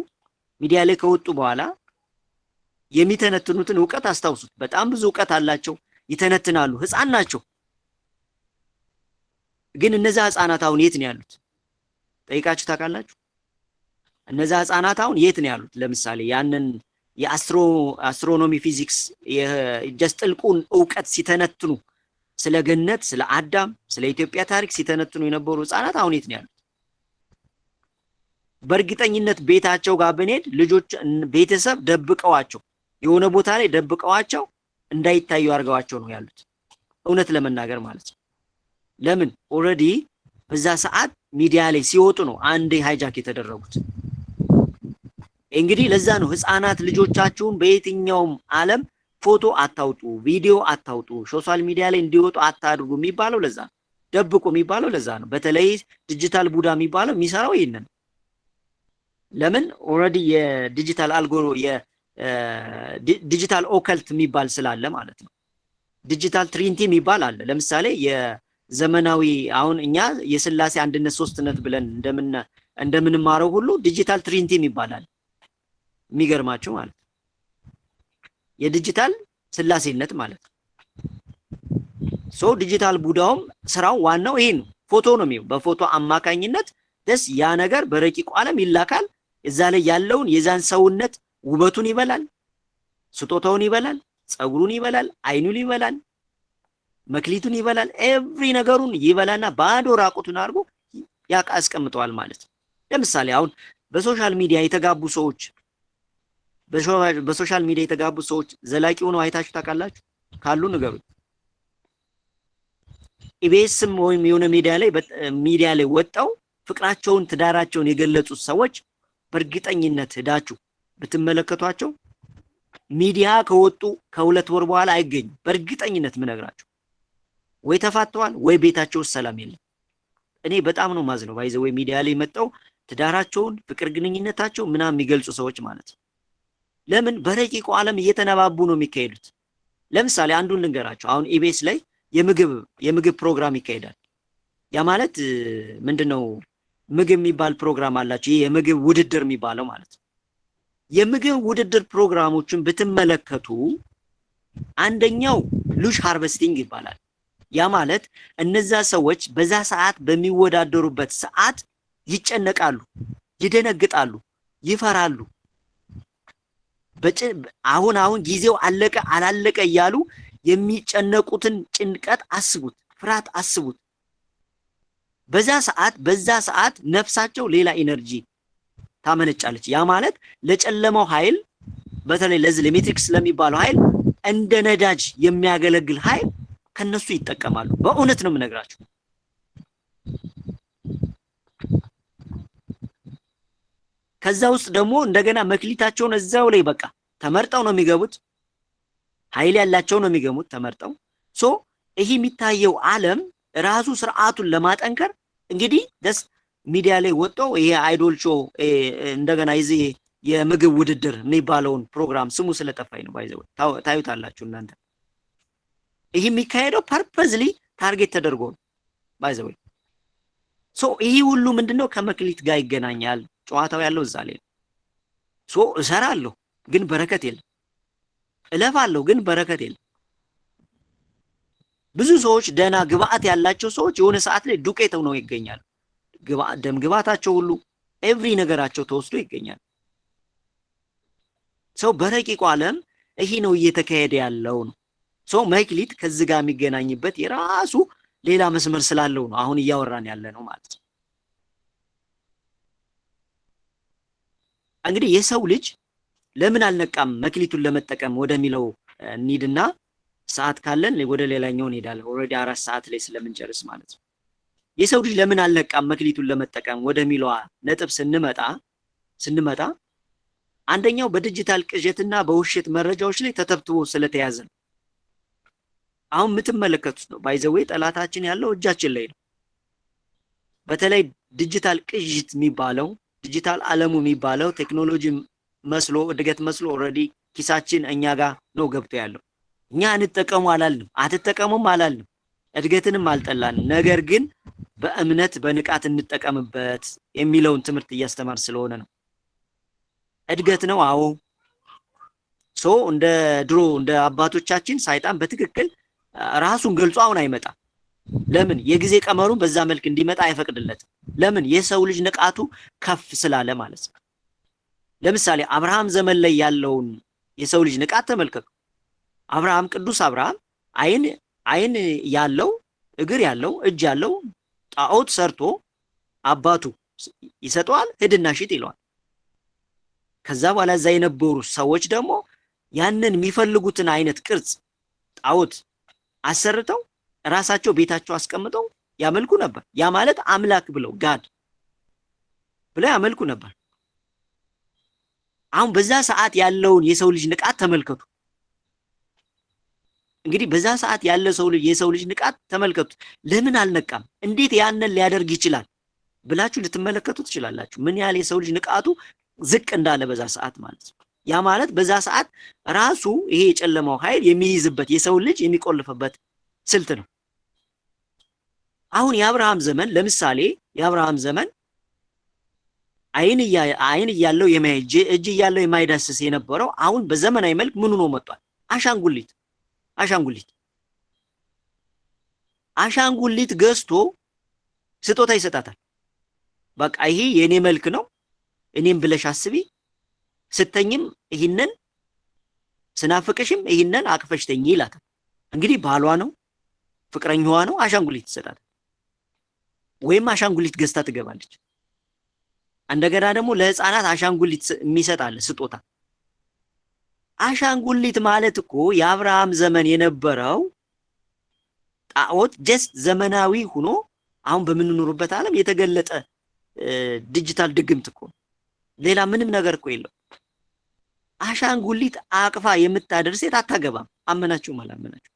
ሚዲያ ላይ ከወጡ በኋላ የሚተነትኑትን ዕውቀት አስታውሱት። በጣም ብዙ ዕውቀት አላቸው፣ ይተነትናሉ፣ ህፃን ናቸው። ግን እነዛ ህፃናት አሁን የት ነው ያሉት? ጠይቃችሁ ታውቃላችሁ? እነዛ ህፃናት አሁን የት ነው ያሉት? ለምሳሌ ያንን የአስትሮኖሚ ፊዚክስ የጀስት ጥልቁን ዕውቀት ሲተነትኑ ስለ ገነት፣ ስለ አዳም፣ ስለ ኢትዮጵያ ታሪክ ሲተነትኑ የነበሩ ህፃናት አሁን የት ነው ያሉት? በእርግጠኝነት ቤታቸው ጋር ብንሄድ ልጆች ቤተሰብ ደብቀዋቸው የሆነ ቦታ ላይ ደብቀዋቸው እንዳይታዩ አድርገዋቸው ነው ያሉት፣ እውነት ለመናገር ማለት ነው። ለምን ኦልሬዲ በዛ ሰዓት ሚዲያ ላይ ሲወጡ ነው አንዴ ሃይጃክ የተደረጉት። እንግዲህ ለዛ ነው ህፃናት ልጆቻችሁን በየትኛውም ዓለም ፎቶ አታውጡ፣ ቪዲዮ አታውጡ፣ ሶሻል ሚዲያ ላይ እንዲወጡ አታድርጉ የሚባለው ለዛ ነው። ደብቁ የሚባለው ለዛ ነው። በተለይ ዲጂታል ቡዳ የሚባለው የሚሰራው ይሄንን። ለምን ኦልሬዲ የዲጂታል አልጎሮ የዲጂታል ኦከልት የሚባል ስላለ ማለት ነው። ዲጂታል ትሪኒቲ የሚባል አለ። ለምሳሌ የዘመናዊ አሁን እኛ የስላሴ አንድነት ሶስትነት ብለን እንደምንማረው ሁሉ ዲጂታል ትሪኒቲ ይባላል። የሚገርማችሁ ማለት የዲጂታል ስላሴነት ማለት ዲጂታል ቡዳውም ስራው ዋናው ይሄ ነው። ፎቶ ነው የሚው በፎቶ አማካኝነት ደስ ያ ነገር በረቂቁ ዓለም ይላካል። እዛ ላይ ያለውን የዛን ሰውነት ውበቱን ይበላል፣ ስጦታውን ይበላል፣ ጸጉሩን ይበላል፣ አይኑን ይበላል፣ መክሊቱን ይበላል፣ ኤቭሪ ነገሩን ይበላና ባዶ ራቁቱን አድርጎ ያስቀምጠዋል ማለት ነው። ለምሳሌ አሁን በሶሻል ሚዲያ የተጋቡ ሰዎች ዘላቂ ሆነው አይታችሁ ታውቃላችሁ? ካሉ ንገሩኝ። ኢቢኤስም ወይም የሆነ ሚዲያ ላይ ወጣው ፍቅራቸውን ትዳራቸውን የገለጹት ሰዎች በእርግጠኝነት ሄዳችሁ ብትመለከቷቸው ሚዲያ ከወጡ ከ2 ወር በኋላ አይገኙም። በእርግጠኝነት ምነግራችሁ ወይ ተፋተዋል ወይ ቤታቸው ሰላም የለም። እኔ በጣም ነው ማዝነው ባይዘው ወይ ሚዲያ ላይ መጣው ትዳራቸውን ፍቅር ግንኙነታቸው ምናምን የሚገልጹ ሰዎች ማለት ነው። ለምን በረቂቁ ዓለም እየተነባቡ ነው የሚካሄዱት። ለምሳሌ አንዱን ልንገራቸው። አሁን ኢቢኤስ ላይ የምግብ ፕሮግራም ይካሄዳል። ያ ማለት ምንድነው? ምግብ የሚባል ፕሮግራም አላቸው። ይሄ የምግብ ውድድር የሚባለው ማለት ነው። የምግብ ውድድር ፕሮግራሞችን ብትመለከቱ አንደኛው ሉሽ ሃርቨስቲንግ ይባላል። ያ ማለት እነዛ ሰዎች በዛ ሰዓት በሚወዳደሩበት ሰዓት ይጨነቃሉ፣ ይደነግጣሉ፣ ይፈራሉ። አሁን ጊዜው አለቀ አላለቀ እያሉ የሚጨነቁትን ጭንቀት አስቡት፣ ፍርሃት አስቡት። በዛ ሰዓት ነፍሳቸው ሌላ ኢነርጂ ታመነጫለች። ያ ማለት ለጨለማው ኃይል በተለይ ለዚህ ለሜትሪክስ ለሚባለው ኃይል እንደ ነዳጅ የሚያገለግል ኃይል ከነሱ ይጠቀማሉ። በእውነት ነው የምነግራችሁ። ከዛ ውስጥ ደግሞ እንደገና መክሊታቸውን እዛው ላይ በቃ ተመርጠው ነው የሚገቡት። ኃይል ያላቸው ነው የሚገቡት ተመርጠው። ይሄ የሚታየው ዓለም ራሱ ስርዓቱን ለማጠንከር እንግዲህ ደስ ሚዲያ ላይ ወጣው ይሄ አይዶል ሾው እንደገና ይዚህ የምግብ ውድድር የሚባለውን ፕሮግራም ስሙ ስለጠፋኝ ነው ባይዘው ታዩታላችሁ እናንተ። ይሄ የሚካሄደው ፐርፐዝሊ ታርጌት ተደርጎ ነው ባይዘው። ይሄ ሁሉ ምንድነው ከመክሊት ጋር ይገናኛል። ጨዋታው ያለው እዛ ላይ ነው። እሰራለሁ ግን በረከት የለም፣ እለፋለሁ ግን በረከት የለም። ብዙ ሰዎች ደና ግብአት ያላቸው ሰዎች የሆነ ሰዓት ላይ ዱቄት ሆነው ይገኛሉ። ደም ግብአታቸው ሁሉ ኤቭሪ ነገራቸው ተወስዶ ይገኛል። በረቂቁ ዓለም ይሄ ነው እየተካሄደ ያለው ነው። መክሊት ከዚህ ጋር የሚገናኝበት የራሱ ሌላ መስመር ስላለው ነው አሁን እያወራን ያለ ነው ማለት ነው። እንግዲህ የሰው ልጅ ለምን አልነቃም መክሊቱን ለመጠቀም ወደሚለው እንሂድና ሰዓት ካለን ወደ ሌላኛው እንሄዳለን። ኦልሬዲ 4 ሰዓት ላይ ስለምንጨርስ ማለት ነው። የሰው ልጅ ለምን አልነቃም መክሊቱን ለመጠቀም ወደሚለው ነጥብ ስንመጣ አንደኛው በዲጂታል ቅዠትና በውሸት መረጃዎች ላይ ተተብትቦ ስለተያዘ ነው። አሁን የምትመለከቱት ነው ባይዘዌ ጠላታችን ያለው እጃችን ላይ ነው። በተለይ ዲጂታል ቅዥት የሚባለው ዲጂታል ዓለሙ የሚባለው ቴክኖሎጂ መስሎ እድገት መስሎ ኦልሬዲ ኪሳችን እኛ ጋር ነው ገብቶ ያለው። እኛ እንጠቀሙ አላልንም፣ አትጠቀሙም አላልንም፣ እድገትንም አልጠላንም። ነገር ግን በእምነት በንቃት እንጠቀምበት የሚለውን ትምህርት እያስተማር ስለሆነ ነው። እድገት ነው። አዎ እንደ ድሮ እንደ አባቶቻችን ሰይጣን በትክክል ራሱን ገልጾ አሁን አይመጣም። ለምን? የጊዜ ቀመሩን በዛ መልክ እንዲመጣ አይፈቅድለትም። ለምን? የሰው ልጅ ንቃቱ ከፍ ስላለ ማለት ነው። ለምሳሌ አብርሃም ዘመን ላይ ያለውን የሰው ልጅ ንቃት ተመልከቱ። አብርሃም ቅዱስ አብርሃም አይን ያለው እግር ያለው እጅ ያለው ጣዖት ሰርቶ አባቱ ይሰጠዋል፣ ሂድና ሽጥ ይለዋል። ከዛ በኋላ እዛ የነበሩ ሰዎች ደግሞ ያንን የሚፈልጉትን አይነት ቅርጽ ጣዖት አሰርተው ራሳቸው ቤታቸው አስቀምጠው ያመልኩ ነበር። ያ ማለት አምላክ ብለው ጋድ ብለው ያመልኩ ነበር። አሁን በዛ ሰዓት ያለውን የሰው ልጅ ንቃት ተመልከቱ። እንግዲህ በዛ ሰዓት ያለ የሰው ልጅ ንቃት ተመልከቱ። ለምን አልነቃም? እንዴት ያንን ሊያደርግ ይችላል ብላችሁ ልትመለከቱ ትችላላችሁ። ምን ያህል የሰው ልጅ ንቃቱ ዝቅ እንዳለ በዛ ሰዓት ማለት ነው። ያ ማለት በዛ ሰዓት ራሱ ይሄ የጨለማው ኃይል የሚይዝበት የሰው ልጅ የሚቆልፍበት ስልት ነው። አሁን የአብርሃም ዘመን ለምሳሌ የአብርሃም ዘመን አይን እያለው የማይጅ እጅ እያለው የማይዳስስ የነበረው አሁን በዘመናዊ መልክ ምን ሆኖ መጥቷል? አሻንጉሊት ገዝቶ ስጦታ ይሰጣታል። በቃ ይሄ የኔ መልክ ነው፣ እኔም ብለሽ አስቢ፣ ስተኝም ይሄንን ስናፍቅሽም ይሄንን አቅፈሽ ተኝ ይላታል። እንግዲህ ባሏ ነው፣ ፍቅረኛዋ ነው፣ አሻንጉሊት ይሰጣታል። ወይም አሻንጉሊት ገዝታ ትገባለች። እንደገና ደግሞ ለህፃናት አሻንጉሊት የሚሰጣል ስጦታ። አሻንጉሊት ማለት እኮ የአብርሃም ዘመን የነበረው ጣዖት ጀስት ዘመናዊ ሆኖ አሁን በምንኖርበት ዓለም የተገለጠ ዲጂታል ድግምት እኮ ሌላ ምንም ነገር እኮ የለው። አሻንጉሊት አቅፋ የምታደርስ ሴት አታገባም። አመናችሁ አላመናችሁ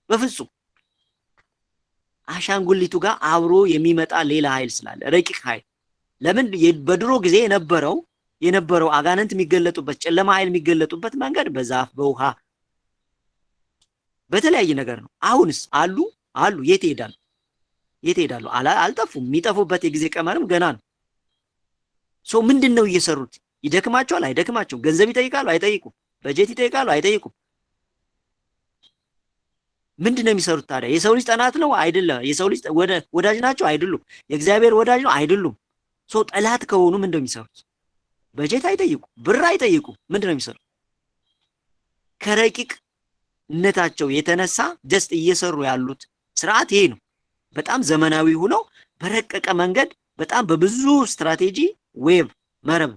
በፍጹም። አሻንጉሊቱ ጋር አብሮ የሚመጣ ሌላ ኃይል ስላለ ረቂቅ ኃይል። ለምን? በድሮ ጊዜ የነበረው አጋንንት የሚገለጡበት ጨለማ ኃይል የሚገለጡበት መንገድ በዛፍ በውሃ በተለያየ ነገር ነው። አሁንስ አሉ የት ይሄዳሉ? አልጠፉም። የሚጠፉበት የጊዜ ቀመርም ገና ነው። ምንድን ነው እየሰሩት? ይደክማቸዋል? አይደክማቸውም። ገንዘብ ይጠይቃሉ? አይጠይቁም። በጀት ይጠይቃሉ? አይጠይቁም። ምንድን ነው የሚሰሩት ታዲያ? የሰው ልጅ ጠላት ነው? አይደለም። የሰው ልጅ ወዳጅ ናቸው? አይደሉም። የእግዚአብሔር ወዳጅ ነው? አይደሉም። ጠላት ከሆኑ ምንድን ነው የሚሰሩት? በጀት አይጠይቁ፣ ብር አይጠይቁ። ምንድን ነው የሚሰሩት? ከረቂቅነታቸው የተነሳ ጀስት እየሰሩ ያሉት ስርዓት ይሄ ነው። በጣም ዘመናዊ ሆነው በረቀቀ መንገድ በጣም በብዙ ስትራቴጂ ዌብ መረብ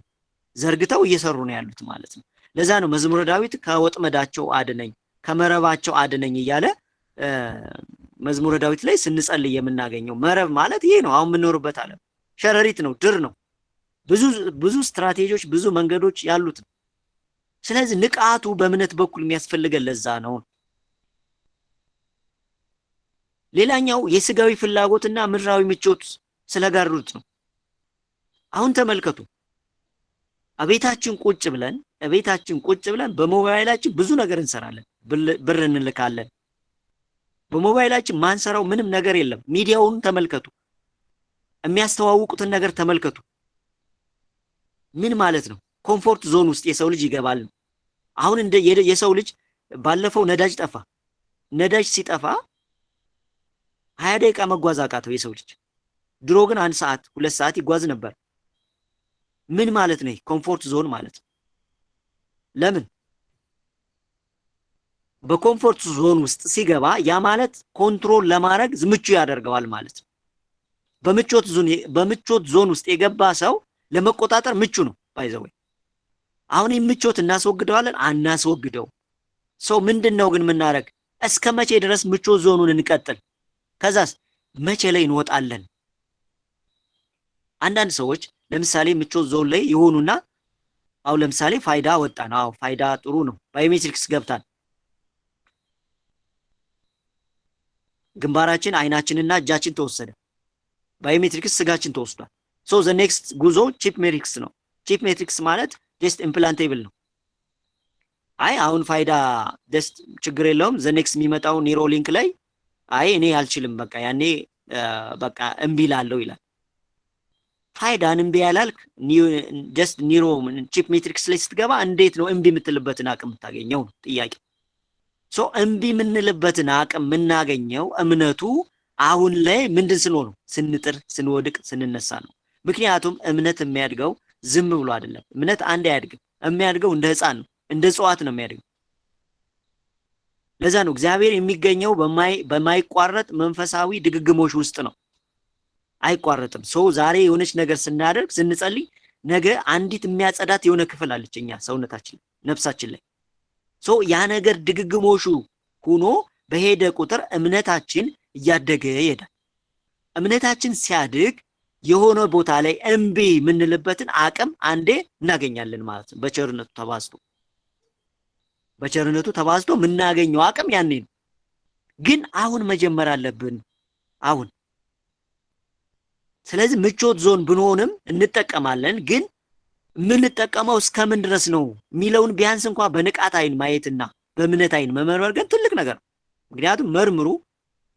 ዘርግተው እየሰሩ ነው ያሉት ማለት ነው። ለዛ ነው መዝሙረ ዳዊት ከወጥመዳቸው አድነኝ ከመረባቸው አድነኝ እያለ መዝሙረ ዳዊት ላይ ስንጸልይ የምናገኘው። መረብ ማለት ይሄ ነው። አሁን የምንኖርበት ዓለም ሸረሪት ነው፣ ድር ነው። ብዙ ስትራቴጂዎች ብዙ መንገዶች ያሉት ነው። ስለዚህ ንቃቱ በእምነት በኩል የሚያስፈልገን ለዛ ነው። ሌላኛው የስጋዊ ፍላጎትና ምድራዊ ምቾት ስለጋሩት ነው። አሁን ተመልከቱ፣ እቤታችን ቁጭ ብለን በሞባይላችን ብዙ ነገር እንሰራለን፣ ብር እንልካለን። በሞባይላችን ማንሰራው ምንም ነገር የለም። ሚዲያውን ተመልከቱ፣ የሚያስተዋውቁትን ነገር ተመልከቱ። ምን ማለት ነው? ኮምፎርት ዞን ውስጥ የሰው ልጅ ይገባል ነው። አሁን እንደ የሰው ልጅ ባለፈው ነዳጅ ጠፋ። ነዳጅ ሲጠፋ 20 ደቂቃ መጓዝ አቃተው የሰው ልጅ። ድሮ ግን 1 ሰዓት 2 ሰዓት ይጓዝ ነበር። ምን ማለት ነው? ኮምፎርት ዞን ማለት ነው። ለምን? በኮምፎርት ዞን ውስጥ ሲገባ ያ ማለት ኮንትሮል ለማድረግ ምቹ ያደርገዋል ማለት ነው። በምቾት ዞን ውስጥ የገባ ሰው ለመቆጣጠር ምቹ ነው። ባይዘው አሁን ምቾት እናስወግደዋለን አናስወግደው። ሰው ምንድነው ግን የምናደርግ? እስከ መቼ ድረስ ምቾት ዞኑን እንቀጥል? ከዛስ መቼ ላይ እንወጣለን? አንዳንድ ሰዎች ለምሳሌ ምቾት ዞን ላይ ይሆኑና አው ለምሳሌ ፋይዳ ወጣን። አው ፋይዳ ጥሩ ነው። ባዮሜትሪክስ ገብታን ግንባራችን፣ አይናችንና እጃችን ተወሰደ። ባዮሜትሪክስ ስጋችን ተወስዷል። ሶ ዘ ኔክስት ጉዞ ቺፕ ሜትሪክስ ነው። ቺፕ ሜትሪክስ ማለት ጀስት ኢምፕላንቴብል ነው። አይ አሁን ፋይዳ ጀስት ችግር የለውም። ዘ ኔክስት የሚመጣው ኒሮ ሊንክ ላይ አይ እኔ አልችልም በቃ ያኔ በቃ እምቢ ላለው ይላል። ፋይዳን እምቢ ያላልክ ጀስት ኒሮ ቺፕ ሜትሪክስ ላይ ስትገባ እንዴት ነው እምቢ የምትልበትን አቅም የምታገኘው ነው ጥያቄ። ሶ እምቢ የምንልበትን አቅም የምናገኘው እምነቱ አሁን ላይ ምንድን ስንሆን ነው? ስንጥር፣ ስንወድቅ፣ ስንነሳ ነው። ምክንያቱም እምነት የሚያድገው ዝም ብሎ አይደለም። እምነት አንድ አያድግም። የሚያድገው እንደ ሕፃን ነው፣ እንደ እጽዋት ነው የሚያድገው። ለዛ ነው እግዚአብሔር የሚገኘው በማይቋረጥ መንፈሳዊ ድግግሞሽ ውስጥ ነው። አይቋረጥም። ሰው ዛሬ የሆነች ነገር ስናደርግ ስንጸልይ ነገ አንዲት የሚያጸዳት የሆነ ክፍል አለች እኛ ሰውነታችን ነፍሳችን ላይ። ሰው ያ ነገር ድግግሞሹ ሆኖ በሄደ ቁጥር እምነታችን እያደገ ይሄዳል። እምነታችን ሲያድግ የሆነ ቦታ ላይ እምቢ የምንልበትን አቅም አንዴ እናገኛለን ማለት ነው። በቸርነቱ ተባዝቶ የምናገኘው አቅም ያኔ ነው። ግን አሁን መጀመር አለብን አሁን። ስለዚህ ምቾት ዞን ብንሆንም እንጠቀማለን። ግን የምንጠቀመው እስከምን ድረስ ነው የሚለውን ቢያንስ እንኳን በንቃት አይን ማየትና በእምነት አይን መመርመር ግን ትልቅ ነገር ነው። ምክንያቱም መርምሩ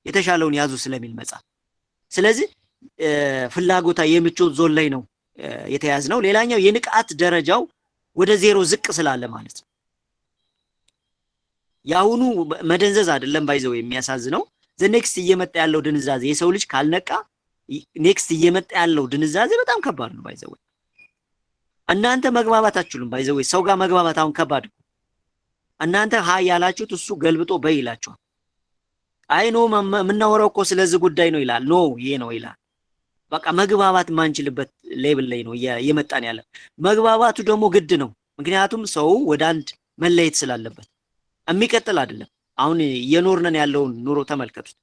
የተሻለውን ያዙ ስለሚል መጽሐፍ። ስለዚህ ፍላጎታ የምቾት ዞን ላይ ነው የተያዝነው። ሌላኛው የንቃት ደረጃው ወደ 0 ዝቅ ስላለ ማለት ነው። ያሁኑ መደንዘዝ አይደለም ባይዘው የሚያሳዝነው ኔክስት እየመጣ ያለው ድንዛዜ የሰው ልጅ ካልነቃ ኔክስት እየመጣ ያለው ድንዛዜ በጣም ከባድ ነው ባይዘው። እናንተ መግባባት አትችሉም ባይዘው። ሰው ጋር መግባባት አሁን ከባድ ነው። እናንተ ሃይ ያላችሁት እሱ ገልብጦ በይ ይላችኋል። አይ ኖ የምናወራው እኮ ስለዚህ ጉዳይ ነው ይላል። ኖ ይሄ ነው ይላል። በቃ መግባባት ማንችልበት ሌብል ላይ ነው እየመጣን ያለ። መግባባቱ ደግሞ ግድ ነው። ምክንያቱም ሰው ወደ አንድ መለየት ስላለበት የሚቀጥል አይደለም። አሁን እየኖርነን ያለውን ኑሮ ተመልከቱት።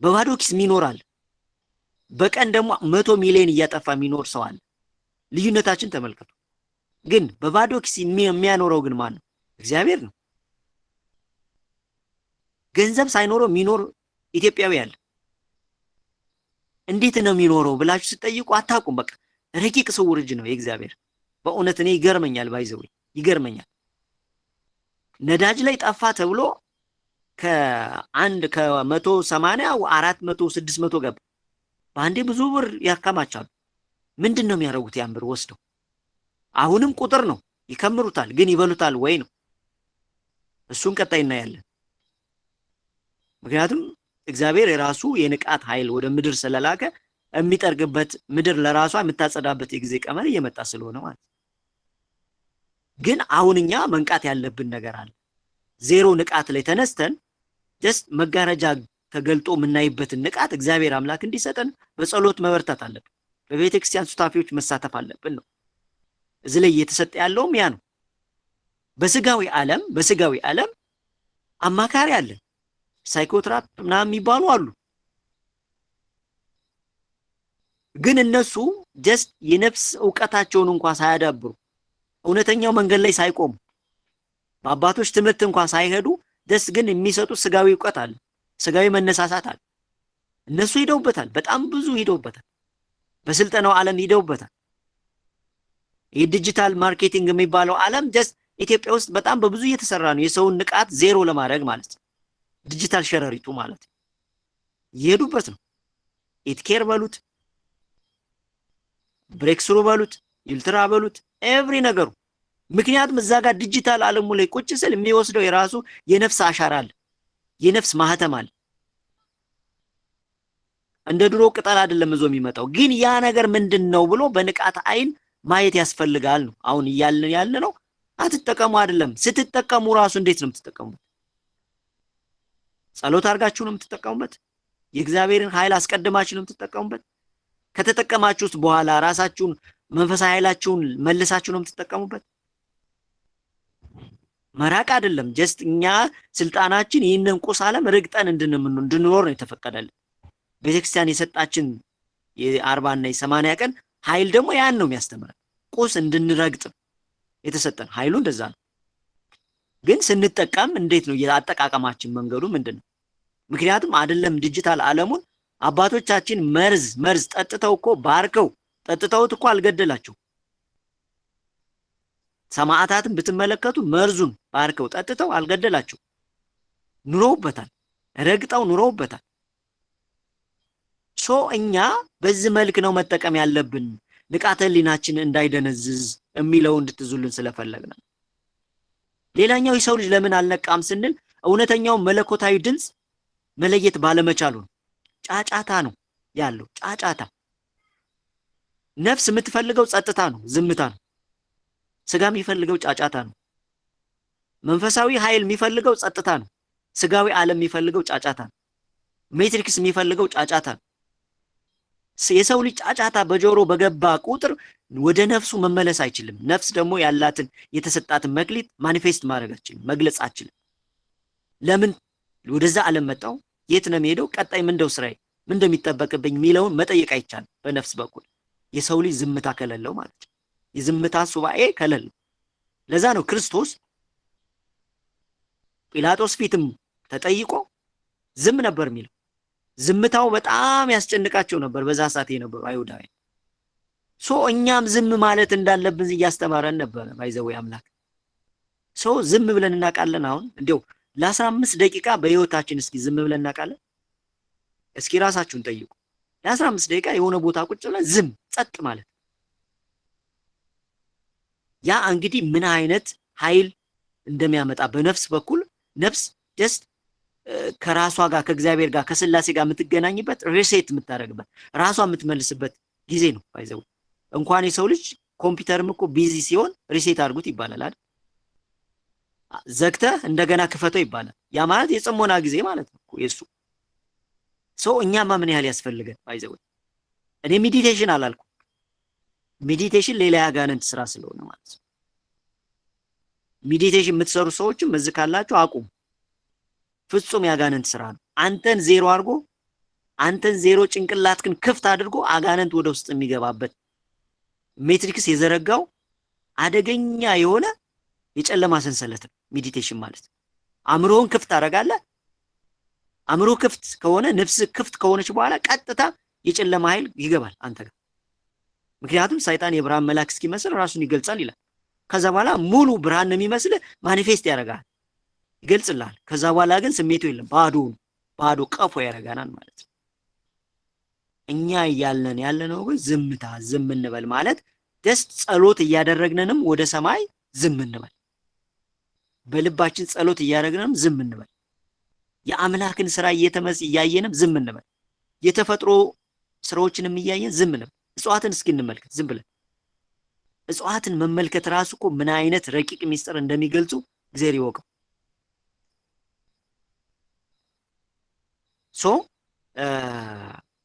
በባዶ ኪስ ይኖራል። በቀን ደግሞ 100 ሚሊዮን እያጠፋ የሚኖር ሰው አለ። ልዩነታችን ተመልከቱ። ግን በባዶ ኪስ የሚያኖረው ግን ማን ነው? እግዚአብሔር ነው። ገንዘብ ሳይኖረው የሚኖር ኢትዮጵያዊ አለ። እንዴት ነው የሚኖረው ብላችሁ ስትጠይቁ አታውቁም። በቃ ረቂቅ ስውር እጅ ነው የእግዚአብሔር። በእውነት እኔ ይገርመኛል፣ ባይዘው ይገርመኛል። ነዳጅ ላይ ጠፋ ተብሎ ከ180 400 600 ገባ። በአንዴ ብዙ ብር ያከማቻሉ። ምንድን ነው የሚያደርጉት? ያን ብር ወስደው አሁንም ቁጥር ነው ይከምሩታል። ግን ይበሉታል ወይ ነው? እሱን ቀጣይ እናያለን። ምክንያቱም እግዚአብሔር የራሱ የንቃት ኃይል ወደ ምድር ስለላከ የሚጠርግበት ምድር ለራሷ የምታጸዳበት የጊዜ ቀመር እየመጣ ስለሆነ ማለት። ግን አሁን እኛ መንቃት ያለብን ነገር አለ። 0 ንቃት ላይ ተነስተን ጀስት መጋረጃ ተገልጦ የምናይበትን ንቃት እግዚአብሔር አምላክ እንዲሰጠን በጸሎት መበርታት አለብን። በቤተ ክርስቲያን ሱታፊዎች መሳተፍ አለብን ነው። እዚህ ላይ እየተሰጠ ያለውም ያ ነው። በስጋዊ ዓለም አማካሪ አለ፣ ሳይኮትራፕ ምናምን የሚባሉ አሉ። ግን እነሱ ጀስት የነፍስ ዕውቀታቸውን እንኳን ሳያዳብሩ እውነተኛው መንገድ ላይ ሳይቆሙ በአባቶች ትምህርት እንኳን ሳይሄዱ ደስ ግን የሚሰጡት ስጋዊ ዕውቀት አለ። ስጋዊ መነሳሳት አለ። እነሱ ሄደውበታል፣ በጣም ብዙ ሄደውበታል። በስልጠናው ዓለም ሄደውበታል። የዲጂታል ማርኬቲንግ የሚባለው ዓለም ጀስት ኢትዮጵያ ውስጥ በጣም በብዙ እየተሰራ ነው። የሰውን ንቃት ዜሮ ለማድረግ ማለት ነው። ዲጂታል ሸረሪቱ ማለት ነው። እየሄዱበት ነው። ኢትኬር በሉት፣ ብሬክስሩ በሉት፣ ይልትራ በሉት፣ ኤቭሪ ነገሩ። ምክንያቱም እዛ ጋር ዲጂታል ዓለሙ ላይ ቁጭ ስል የሚወስደው የራሱ የነፍስ አሻራ አለ፣ የነፍስ ማህተም አለ። እንደ ድሮ ቅጠል አይደለም እዞ የሚመጣው። ግን ያ ነገር ምንድነው ብሎ በንቃት አይን ማየት ያስፈልጋል ነው አሁን ያለ ነው። አትጠቀሙ አይደለም፣ ስትጠቀሙ ራሱ እንዴት ነው የምትጠቀሙት? ጸሎት አድርጋችሁ ነው የምትጠቀሙበት? የእግዚአብሔርን ኃይል አስቀድማችሁ ነው የምትጠቀሙበት? ከተጠቀማችሁት በኋላ ራሳችሁን መንፈሳዊ ኃይላችሁን መልሳችሁ ነው የምትጠቀሙበት? መራቅ አይደለም። ጀስት እኛ ስልጣናችን ይህንን ቁስ ዓለም ርግጠን እንድንኖር ነው የተፈቀደልን። ቤተክርስቲያን የሰጣችን የ40 እና የ80 ቀን ኃይል ደግሞ ያን ነው የሚያስተምረን። ቁስ እንድንረግጥ የተሰጠን ኃይሉ እንደዛ ነው። ግን ስንጠቀም እንዴት ነው የአጠቃቀማችን መንገዱ ምንድን ነው? ምክንያቱም አይደለም ዲጂታል ዓለሙን አባቶቻችን መርዝ ጠጥተው እኮ ባርከው ጠጥተውት እኮ አልገደላቸው። ሰማዕታትን ብትመለከቱ መርዙን ባርከው ጠጥተው አልገደላቸው፣ ኑረውበታል፣ ረግጠው ኑረውበታል። እኛ በዚህ መልክ ነው መጠቀም ያለብን። ንቃተ ህሊናችን እንዳይደነዝዝ የሚለው እንድትዙልን ስለፈለግን። ሌላኛው የሰው ልጅ ለምን አልነቃም ስንል እውነተኛው መለኮታዊ ድምፅ መለየት ባለመቻሉ ነው። ጫጫታ ነው ያለው፣ ጫጫታ። ነፍስ የምትፈልገው ጸጥታ ነው፣ ዝምታ ነው። ስጋ የሚፈልገው ጫጫታ ነው። መንፈሳዊ ኃይል የሚፈልገው ጸጥታ ነው። ስጋዊ ዓለም የሚፈልገው ጫጫታ ነው። ሜትሪክስ የሚፈልገው ጫጫታ ነው። የሰው ልጅ ጫጫታ በጆሮ በገባ ቁጥር ወደ ነፍሱ መመለስ አይችልም። ነፍስ ደግሞ ያላትን የተሰጣትን መክሊት ማኒፌስት ማድረግ አትችልም፣ መግለጽ አትችልም። ለምን ወደዛ ዓለም መጣው? የት ነው የሚሄደው? ቀጣይ ምንደው ስራዬ ምን እንደሚጠበቅብኝ የሚለውን መጠየቅ አይቻልም በነፍስ በኩል። የሰው ልጅ ዝምታ ከሌለው ማለት ነው። የዝምታ ሱባኤ ከሌለው። ለዛ ነው ክርስቶስ ጲላጦስ ፊትም ተጠይቆ ዝም ነበር የሚለው። ዝምታው በጣም ያስጨንቃቸው ነበር በዛ ሰዓት የነበሩ አይሁዳውያን። እኛም ዝም ማለት እንዳለብን እያስተማረን ነበር። ባይዘው አምላክ ዝም ብለን እናውቃለን? አሁን እንዲያው ለ15 ደቂቃ በህይወታችን እስኪ ዝም ብለን እናውቃለን? እስኪ ራሳችሁን ጠይቁ። ለ15 ደቂቃ የሆነ ቦታ ቁጭ ብለን ዝም ጸጥ ማለት ያ እንግዲህ ምን አይነት ኃይል እንደሚያመጣ በነፍስ በኩል ነፍስ ጀስት ከራሷ ጋር ከእግዚአብሔር ጋር ከስላሴ ጋር የምትገናኝበት ሪሴት የምታደርግበት ራሷ የምትመልስበት ጊዜ ነው። ባይዘው እንኳን የሰው ልጅ ኮምፒውተርም እኮ ቢዚ ሲሆን ሪሴት አድርጉት ይባላል አይደል? ዘግተህ እንደገና ክፈተው ይባላል። ያ ማለት የጽሞና ጊዜ ማለት ነው የሱ እኛማ ምን ያህል ያስፈልገን? ባይዘው እኔ ሜዲቴሽን አላልኩም። ሜዲቴሽን ሌላ ያጋነንት ስራ ስለሆነ ማለት ነው። ሜዲቴሽን የምትሰሩ ሰዎችም እዚህ ካላችሁ አቁም። ፍጹም ያጋነንት ስራ ነው። አንተን ዜሮ አድርጎ አንተን ዜሮ ጭንቅላትክን ክፍት አድርጎ አጋነንት ወደ ውስጥ የሚገባበት ሜትሪክስ የዘረጋው አደገኛ የሆነ የጨለማ ሰንሰለት ነው ሜዲቴሽን ማለት። አእምሮህን ክፍት ታደርጋለህ። አእምሮ ክፍት ከሆነ ነፍስ ክፍት ከሆነች በኋላ ቀጥታ የጨለማ ኃይል ይገባል አንተ ጋር። ምክንያቱም ሰይጣን የብርሃን መልአክ እስኪመስል ራሱን ይገልጻል ይላል። ከዛ በኋላ ሙሉ ብርሃን ነው የሚመስል ማኒፌስት ያደርጋል፣ ይገልጽልሃል። ከዛ በኋላ ግን ስሜቱ የለም፣ ባዶ ቀፎ ያደርጋናል ማለት ነው። እኛ ያለነው ግን ዝምታ፣ ዝም እንበል ማለት ደስ ጸሎት እያደረግነንም ወደ ሰማይ ዝም እንበል። በልባችን ጸሎት እያደረግነንም ዝም እንበል። የአምላክን ስራ እያየንም ዝም እንበል። የተፈጥሮ ስራዎችንም እያየን ዝም እንበል። እጽዋትን እስኪ እንመልከት ዝም ብለን። እጽዋትን መመልከት ራሱ እኮ ምን አይነት ረቂቅ ሚስጥር እንደሚገልጹ እግዚአብሔር ይወቀው።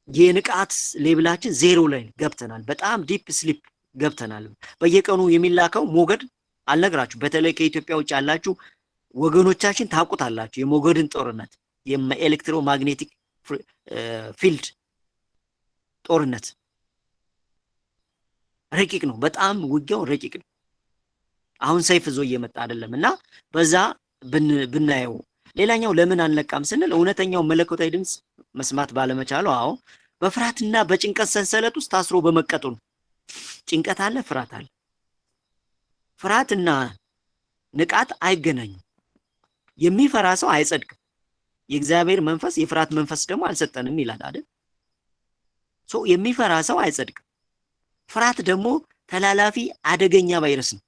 የንቃት ሌብላችን ዜሮ ላይ ገብተናል። በጣም ዲፕ ስሊፕ ገብተናል። በየቀኑ የሚላከው ሞገድ አልነግራችሁ። በተለይ ከኢትዮጵያ ውጭ ያላችሁ ወገኖቻችን ታውቁታላችሁ። የሞገድን ጦርነት፣ የኤሌክትሮማግኔቲክ ፊልድ ጦርነት ረቂቅ ነው። በጣም ውጊያው ረቂቅ ነው። አሁን ሰይፍ ዞ እየመጣ አይደለም እና በዛ ብናየው ሌላኛው ለምን አንለቃም ስንል እውነተኛው መለኮታዊ ድምፅ መስማት ባለመቻሉ። አዎ በፍርሃትና በጭንቀት ሰንሰለት ውስጥ ታስሮ በመቀጡ ነው። ጭንቀት አለ፣ ፍርሃት አለ። ፍርሃትና ንቃት አይገናኙም። የሚፈራ ሰው አይጸድቅም። የእግዚአብሔር መንፈስ የፍርሃት መንፈስ ደግሞ አልሰጠንም ይላል አይደል? የሚፈራ ሰው አይጸድቅም። ፍርሃት ደግሞ ተላላፊ አደገኛ ቫይረስ ነው።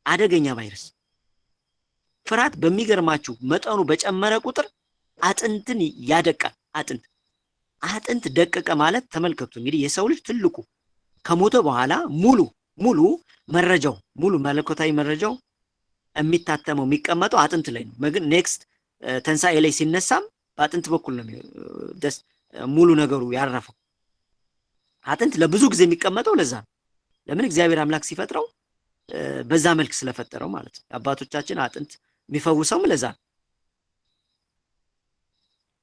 አደገኛ ቫይረስ። ፍርሃት በሚገርማችሁ መጠኑ በጨመረ ቁጥር አጥንትን ያደቃል። አጥንት ደቀቀ ማለት ተመልከቱ እንግዲህ የሰው ልጅ ትልቁ ከሞተ በኋላ ሙሉ መረጃው ሙሉ መለኮታዊ መረጃው የሚታተመው የሚቀመጠው አጥንት ላይ ነው። ግን ኔክስት ተንሳኤ ላይ ሲነሳም በአጥንት በኩል ነው ሙሉ ነገሩ ያረፈው። አጥንት ለብዙ ጊዜ የሚቀመጠው ለዛ ነው። ለምን? እግዚአብሔር አምላክ ሲፈጥረው በዛ መልክ ስለፈጠረው ማለት ነው። አባቶቻችን አጥንት የሚፈውሰውም ለዛ ነው።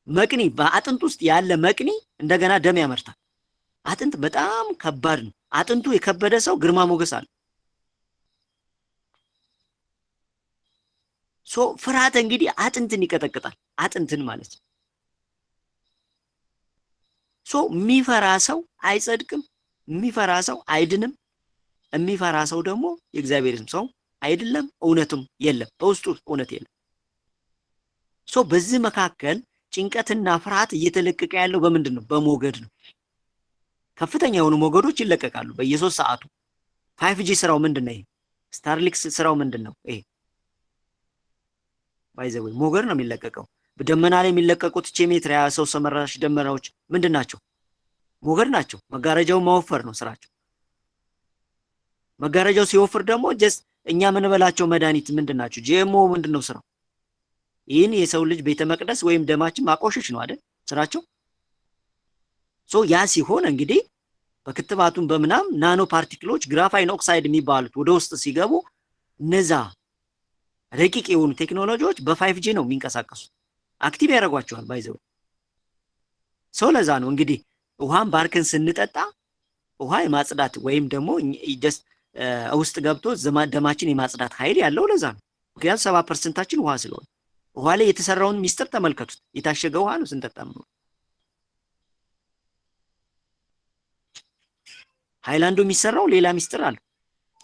መቅኒ በአጥንት ውስጥ ያለ መቅኒ እንደገና ደም ያመርታል። አጥንት በጣም ከባድ ነው። አጥንቱ የከበደ ሰው ግርማ ሞገስ አለ። ፍርሃት እንግዲህ አጥንትን ይቀጠቅጣል። አጥንትን ማለት ነው። የሚፈራ ሰው አይጸድቅም። የሚፈራ ሰው አይድንም። የሚፈራ ሰው ደግሞ የእግዚአብሔርም ሰው አይደለም፣ እውነትም የለም፣ በውስጡ እውነት የለም። በዚህ መካከል ጭንቀትና ፍርሃት እየተለቀቀ ያለው በምንድን ነው? በሞገድ ነው። ከፍተኛ የሆኑ ሞገዶች ይለቀቃሉ በየ3 ሰዓቱ። 5G ስራው ምንድን ነው? ይሄ ስታርሊክስ ስራው ምንድን ነው? ይሄ ባይዘው ሞገድ ነው የሚለቀቀው። በደመና ላይ የሚለቀቁት ቼሜትሪያ ሰው ሰመራሽ ደመናዎች ምንድን ናቸው? ሞገድ ናቸው። መጋረጃው ማወፈር ነው ስራቸው። መጋረጃው ሲወፍር ደግሞ ጀስት እኛ የምንበላቸው መድኃኒት ምንድን ናቸው? ጂኤምኦ ምንድን ነው ስራው? ይህን የሰው ልጅ ቤተ መቅደስ ወይም ደማችን ማቆሸሽ ነው አይደል ስራቸው። ያ ሲሆን እንግዲህ በክትባቱን በምናም ናኖ ፓርቲክሎች ግራፋይን ኦክሳይድ የሚባሉት ወደ ውስጥ ሲገቡ እነዛ ረቂቅ የሆኑ ቴክኖሎጂዎች በ5G ነው የሚንቀሳቀሱት። አክቲቭ ያደርጓቸዋል ባይዘው ለዛ ነው እንግዲህ ውሃን ባርከን ስንጠጣ ውሃ የማጽዳት ወይም ደግሞ ውስጥ ገብቶ ደማችን የማጽዳት ኃይል ያለው ለዛ ነው። ምክንያቱም 70% ውሃ ስለሆነ ውሃ ላይ የተሰራውን ሚስጥር ተመልከቱት። የታሸገ ውሃ ነው ስንጠጣ ነው። ሃይላንዱ የሚሰራው ሌላ ሚስጥር አለ።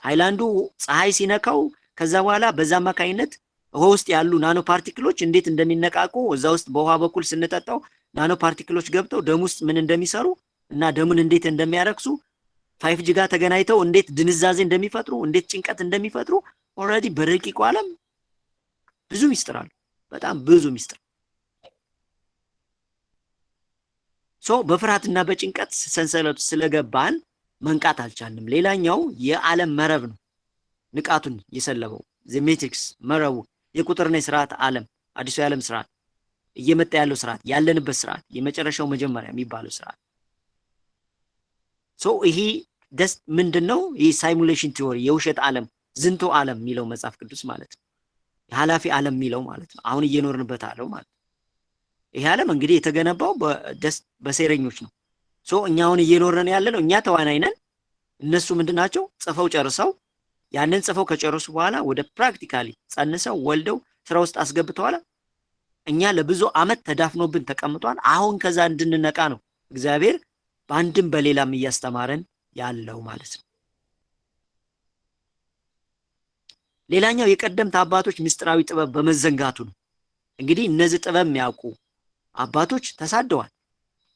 ሃይላንዱ ፀሐይ ሲነካው ከዛ በኋላ በዛ አማካኝነት ውሃ ውስጥ ያሉ ናኖ ፓርቲክሎች እንዴት እንደሚነቃቁ እዛ ውስጥ በውሃ በኩል ስንጠጣው ናኖ ፓርቲክሎች ገብተው ደም ውስጥ ምን እንደሚሰሩ እና ደሙን እንዴት እንደሚያረክሱ 5G ጋር ተገናኝተው እንዴት ድንዛዜ እንደሚፈጥሩ እንዴት ጭንቀት እንደሚፈጥሩ ኦልሬዲ በረቂቁ ዓለም ብዙ ሚስጥር አለ። በጣም ብዙ ሚስጥር። በፍርሃትና በጭንቀት ሰንሰለቱ ስለገባን መንቃት አልቻልንም። ሌላኛው የዓለም መረብ ነው ንቃቱን የሰለበው። ሜትሪክስ መረቡ የቁጥርና የስርዓት ዓለም አዲሱ የዓለም ስርዓት እየመጣ ያለው ስርዓት ያለንበት ስርዓት የመጨረሻው መጀመሪያ የሚባለው ስርዓት ይሄ ምንድነው? ይህ ሳይሙሌሽን ቲዎሪ የውሸት ዓለም ዝንቶ ዓለም የሚለው መጽሐፍ ቅዱስ ማለት ነው። የኃላፊ ዓለም የሚለው ማለት ነው። አሁን እየኖርንበት አለው ማለት ነው። ይሄ ዓለም እንግዲህ የተገነባው በሴረኞች ነው። እኛ አሁን እየኖርን ያለነው እኛ ተዋናይ ነን። እነሱ ምንድናቸው? ጽፈው ጨርሰው ያንን ጽፈው ከጨረሱ በኋላ ወደ ፕራክቲካሊ ጸንሰው ወልደው ስራ ውስጥ አስገብተዋል። እኛ ለብዙ ዓመት ተዳፍኖብን ተቀምጧል። አሁን ከዛ እንድንነቃ ነው እግዚአብሔር በአንድም በሌላም እያስተማረን ያለው ማለት ነው። ሌላኛው የቀደምት አባቶች ምስጢራዊ ጥበብ በመዘንጋቱ ነው። እንግዲህ እነዚህ ጥበብ የሚያውቁ አባቶች ተሳደዋል፣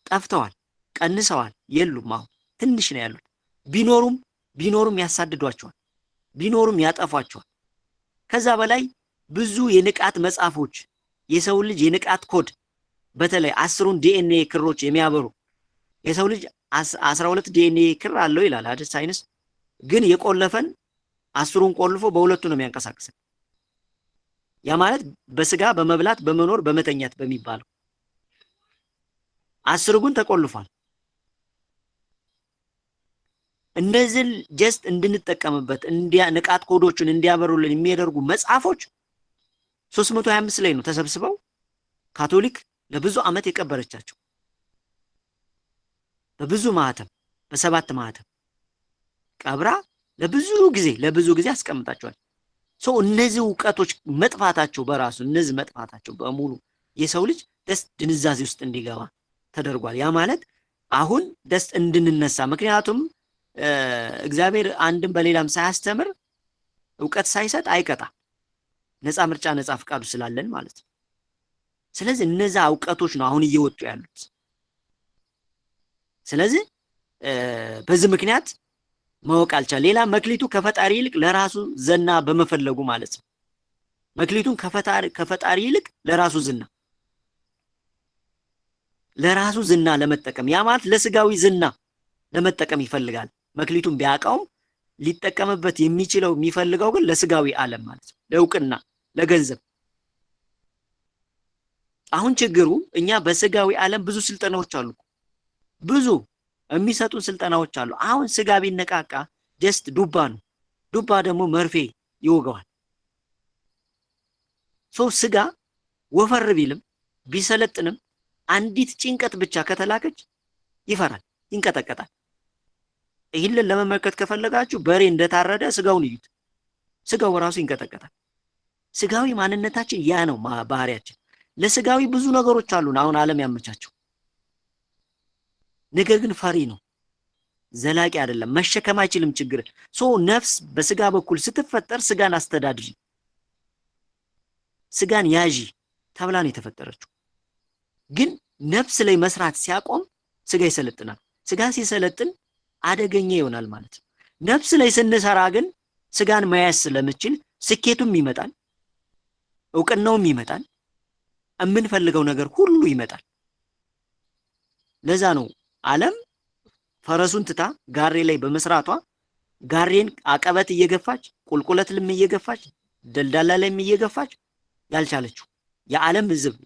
ጠፍተዋል፣ ቀንሰዋል፣ የሉም። አሁን ትንሽ ነው ያሉት። ቢኖሩም ያሳድዷቸዋል፣ ቢኖሩም ያጠፏቸዋል። ከዛ በላይ ብዙ የንቃት መጽሐፎች የሰው ልጅ የንቃት ኮድ በተለይ 10ን ዲኤንኤ ክሮች የሚያበሩ የሰው ልጅ 12 ዲኤንኤ ክር አለው ይላል አይደል ሳይንስ። ግን የቆለፈን 10ን ቆልፎ በሁለቱ ነው የሚያንቀሳቅሰን። ያ ማለት በስጋ በመብላት በመኖር በመተኛት በሚባለው 10 ግን ተቆልፏል። እነዚህ ጀስት እንድንጠቀምበት ንቃት ኮዶችን እንዲያበሩልን የሚያደርጉ መጽሐፎች 325 ላይ ነው ተሰብስበው ካቶሊክ ለብዙ ዓመት የቀበረቻቸው በብዙ ማህተም በ7 ማህተም ቀብራ ለብዙ ጊዜ አስቀምጣቸዋል። እነዚህ እውቀቶች መጥፋታቸው በራሱ እነዚህ መጥፋታቸው በሙሉ የሰው ልጅ ደስ ድንዛዜ ውስጥ እንዲገባ ተደርጓል። ያ ማለት አሁን ደስ እንድንነሳ፣ ምክንያቱም እግዚአብሔር አንድም በሌላም ሳያስተምር እውቀት ሳይሰጥ አይቀጣም። ነፃ ምርጫ ነፃ ፍቃዱ ስላለን ማለት ነው። ስለዚህ እነዛ እውቀቶች ነው አሁን እየወጡ ያሉት። ስለዚህ በዚህ ምክንያት ማወቅ አልቻለ። ሌላ መክሊቱ ከፈጣሪ ይልቅ ለራሱ ዝና በመፈለጉ ማለት ነው። መክሊቱን ከፈጣሪ ይልቅ ለራሱ ዝና ለመጠቀም፣ ያ ማለት ለስጋዊ ዝና ለመጠቀም ይፈልጋል። መክሊቱን ቢያውቀውም ሊጠቀምበት የሚችለው የሚፈልገው ግን ለስጋዊ ዓለም ማለት ነው፣ ለእውቅና፣ ለገንዘብ። አሁን ችግሩ እኛ በስጋዊ ዓለም ብዙ ስልጠናዎች አሉ፣ ብዙ የሚሰጡን ስልጠናዎች አሉ። አሁን ስጋ ቢነቃቃ ጀስት ዱባ ነው። ዱባ ደግሞ መርፌ ይወጋዋል። ስጋ ወፈር ቢልም ቢሰለጥንም አንዲት ጭንቀት ብቻ ከተላከች ይፈራል፣ ይንቀጠቀጣል። ይህንን ለመመልከት ከፈለጋችሁ በሬ እንደታረደ ስጋውን እዩት። ስጋው ራሱ ይንቀጠቀጣል። ስጋዊ ማንነታችን ያ ነው ባህሪያችን። ለስጋዊ ብዙ ነገሮች አሉን አሁን ዓለም ያመቻቸው፣ ነገር ግን ፈሪ ነው፣ ዘላቂ አይደለም፣ መሸከም አይችልም ችግር። ነፍስ በስጋ በኩል ስትፈጠር ስጋን አስተዳድሪ፣ ስጋን ያዢ ተብላ ነው የተፈጠረችው። ግን ነፍስ ላይ መስራት ሲያቆም ስጋ ይሰለጥናል። ስጋ ሲሰለጥን አደገኛ ይሆናል ማለት ነው። ነፍስ ላይ ስንሰራ ግን ስጋን መያዝ ስለምችል ስኬቱም ይመጣል፣ እውቅናውም ይመጣል፣ የምንፈልገው ነገር ሁሉ ይመጣል። ለዛ ነው ዓለም ፈረሱን ትታ ጋሬ ላይ በመስራቷ ጋሬን አቀበት እየገፋች ቁልቁለት ልም እየገፋች ደልዳላ ላይም እየገፋች ያልቻለችው። የዓለም ሕዝብ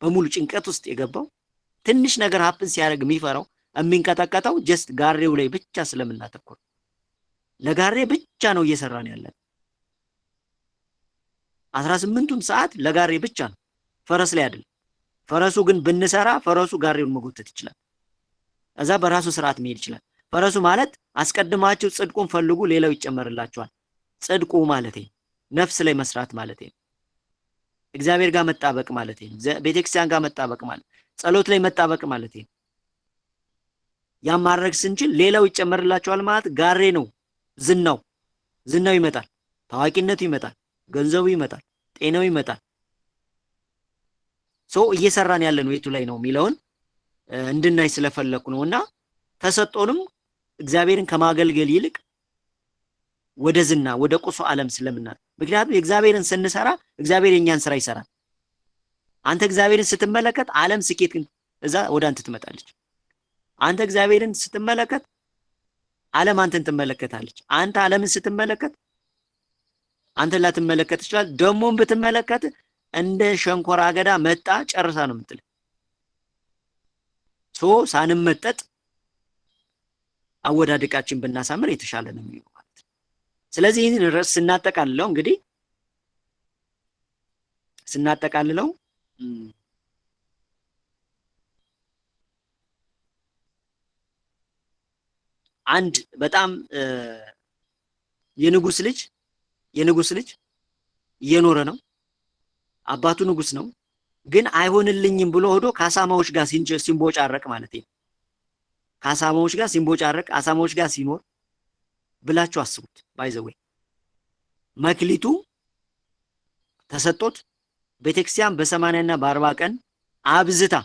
በሙሉ ጭንቀት ውስጥ የገባው ትንሽ ነገር ሀፕን ሲያደርግ የሚፈራው የሚንቀጠቀጠው ጀስት ጋሬው ላይ ብቻ ስለምናተኩር፣ ለጋሬ ብቻ ነው እየሰራን ያለን። 18ቱም ሰዓት ለጋሬ ብቻ ነው፣ ፈረስ ላይ አይደለም። ፈረሱ ግን ብንሰራ ፈረሱ ጋሬውን መጎተት ይችላል። እዛ በራሱ ስርዓት መሄድ ይችላል። ፈረሱ ማለት አስቀድማችሁ ጽድቁን ፈልጉ ሌላው ይጨመርላችኋል። ጽድቁ ማለት ነፍስ ላይ መስራት ማለት ነው። እግዚአብሔር ጋር መጣበቅ ማለት ነው። ቤተክርስቲያን ጋር መጣበቅ ማለት፣ ጸሎት ላይ መጣበቅ ማለት ነው። ያ ማድረግ ስንችል ሌላው ይጨመርላችኋል ማለት ጋሬ ነው። ዝናው ይመጣል፣ ታዋቂነቱ ይመጣል፣ ገንዘቡ ይመጣል፣ ጤናው ይመጣል። እየሰራን ያለ ነው የቱ ላይ ነው የሚለውን እንድናይ ስለፈለኩ ነውና ተሰጦንም እግዚአብሔርን ከማገልገል ይልቅ ወደ ዝና ወደ ቁሱ ዓለም ስለምናል። ምክንያቱም የእግዚአብሔርን ስንሰራ እግዚአብሔር የኛን ስራ ይሰራል። አንተ እግዚአብሔርን ስትመለከት ዓለም ስኬት እዛ ወደ አንተ ትመጣለች። አንተ እግዚአብሔርን ስትመለከት ዓለም አንተን ትመለከታለች። አንተ ዓለምን ስትመለከት አንተን ላትመለከት ይችላል። ደሞም ብትመለከት እንደ ሸንኮራ አገዳ መጣ ጨርሳ ነው የምትል። ሳንመጠጥ አወዳደቃችን ብናሳምር የተሻለ ነው የሚሆነው ማለት ነው። ስለዚህ ይህን ርዕስ ስናጠቃልለው አንድ በጣም የንጉስ ልጅ እየኖረ ነው። አባቱ ንጉስ ነው፣ ግን አይሆንልኝም ብሎ ሆዶ ከአሳማዎች ጋር ሲንቦጫረቅ ማለት ነው። ከአሳማዎች ጋር ሲንቦጫረቅ፣ አሳማዎች ጋር ሲኖር ብላችሁ አስቡት። ባይዘወይ መክሊቱ ተሰጦት ቤተክርስቲያን በ80 እና በ40 ቀን አብዝታ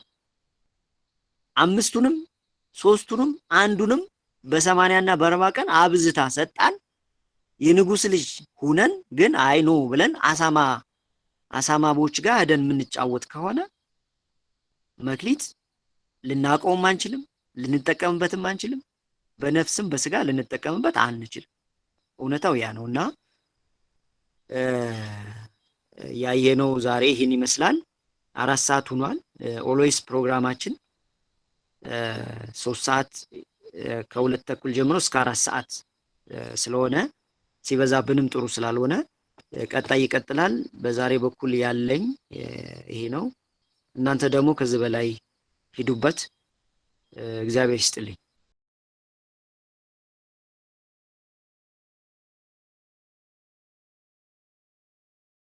5ቱንም 3ቱንም አንዱንም በ80 እና በ40 ቀን አብዝታ ሰጣን። የንጉስ ልጅ ሁነን ግን አይኖ ብለን አሳማቦች ጋር ሄደን የምንጫወት ከሆነ መክሊት ልናቆም አንችልም፣ ልንጠቀምበትም አንችልም፣ በነፍስም በስጋ ልንጠቀምበት አንችልም። እውነታው ያ ነውና ያየነው ዛሬ ይህን ይመስላል። 4 ሰዓት ሆኗል። ኦልዌይስ ፕሮግራማችን 3 ሰዓት ከ2 ተኩል ጀምሮ እስከ 4 ሰዓት ስለሆነ ሲበዛብንም ጥሩ ስላልሆነ ቀጣይ ይቀጥላል። በዛሬ በኩል ያለኝ ይሄ ነው። እናንተ ደግሞ ከዚህ በላይ ሂዱበት። እግዚአብሔር ይስጥልኝ።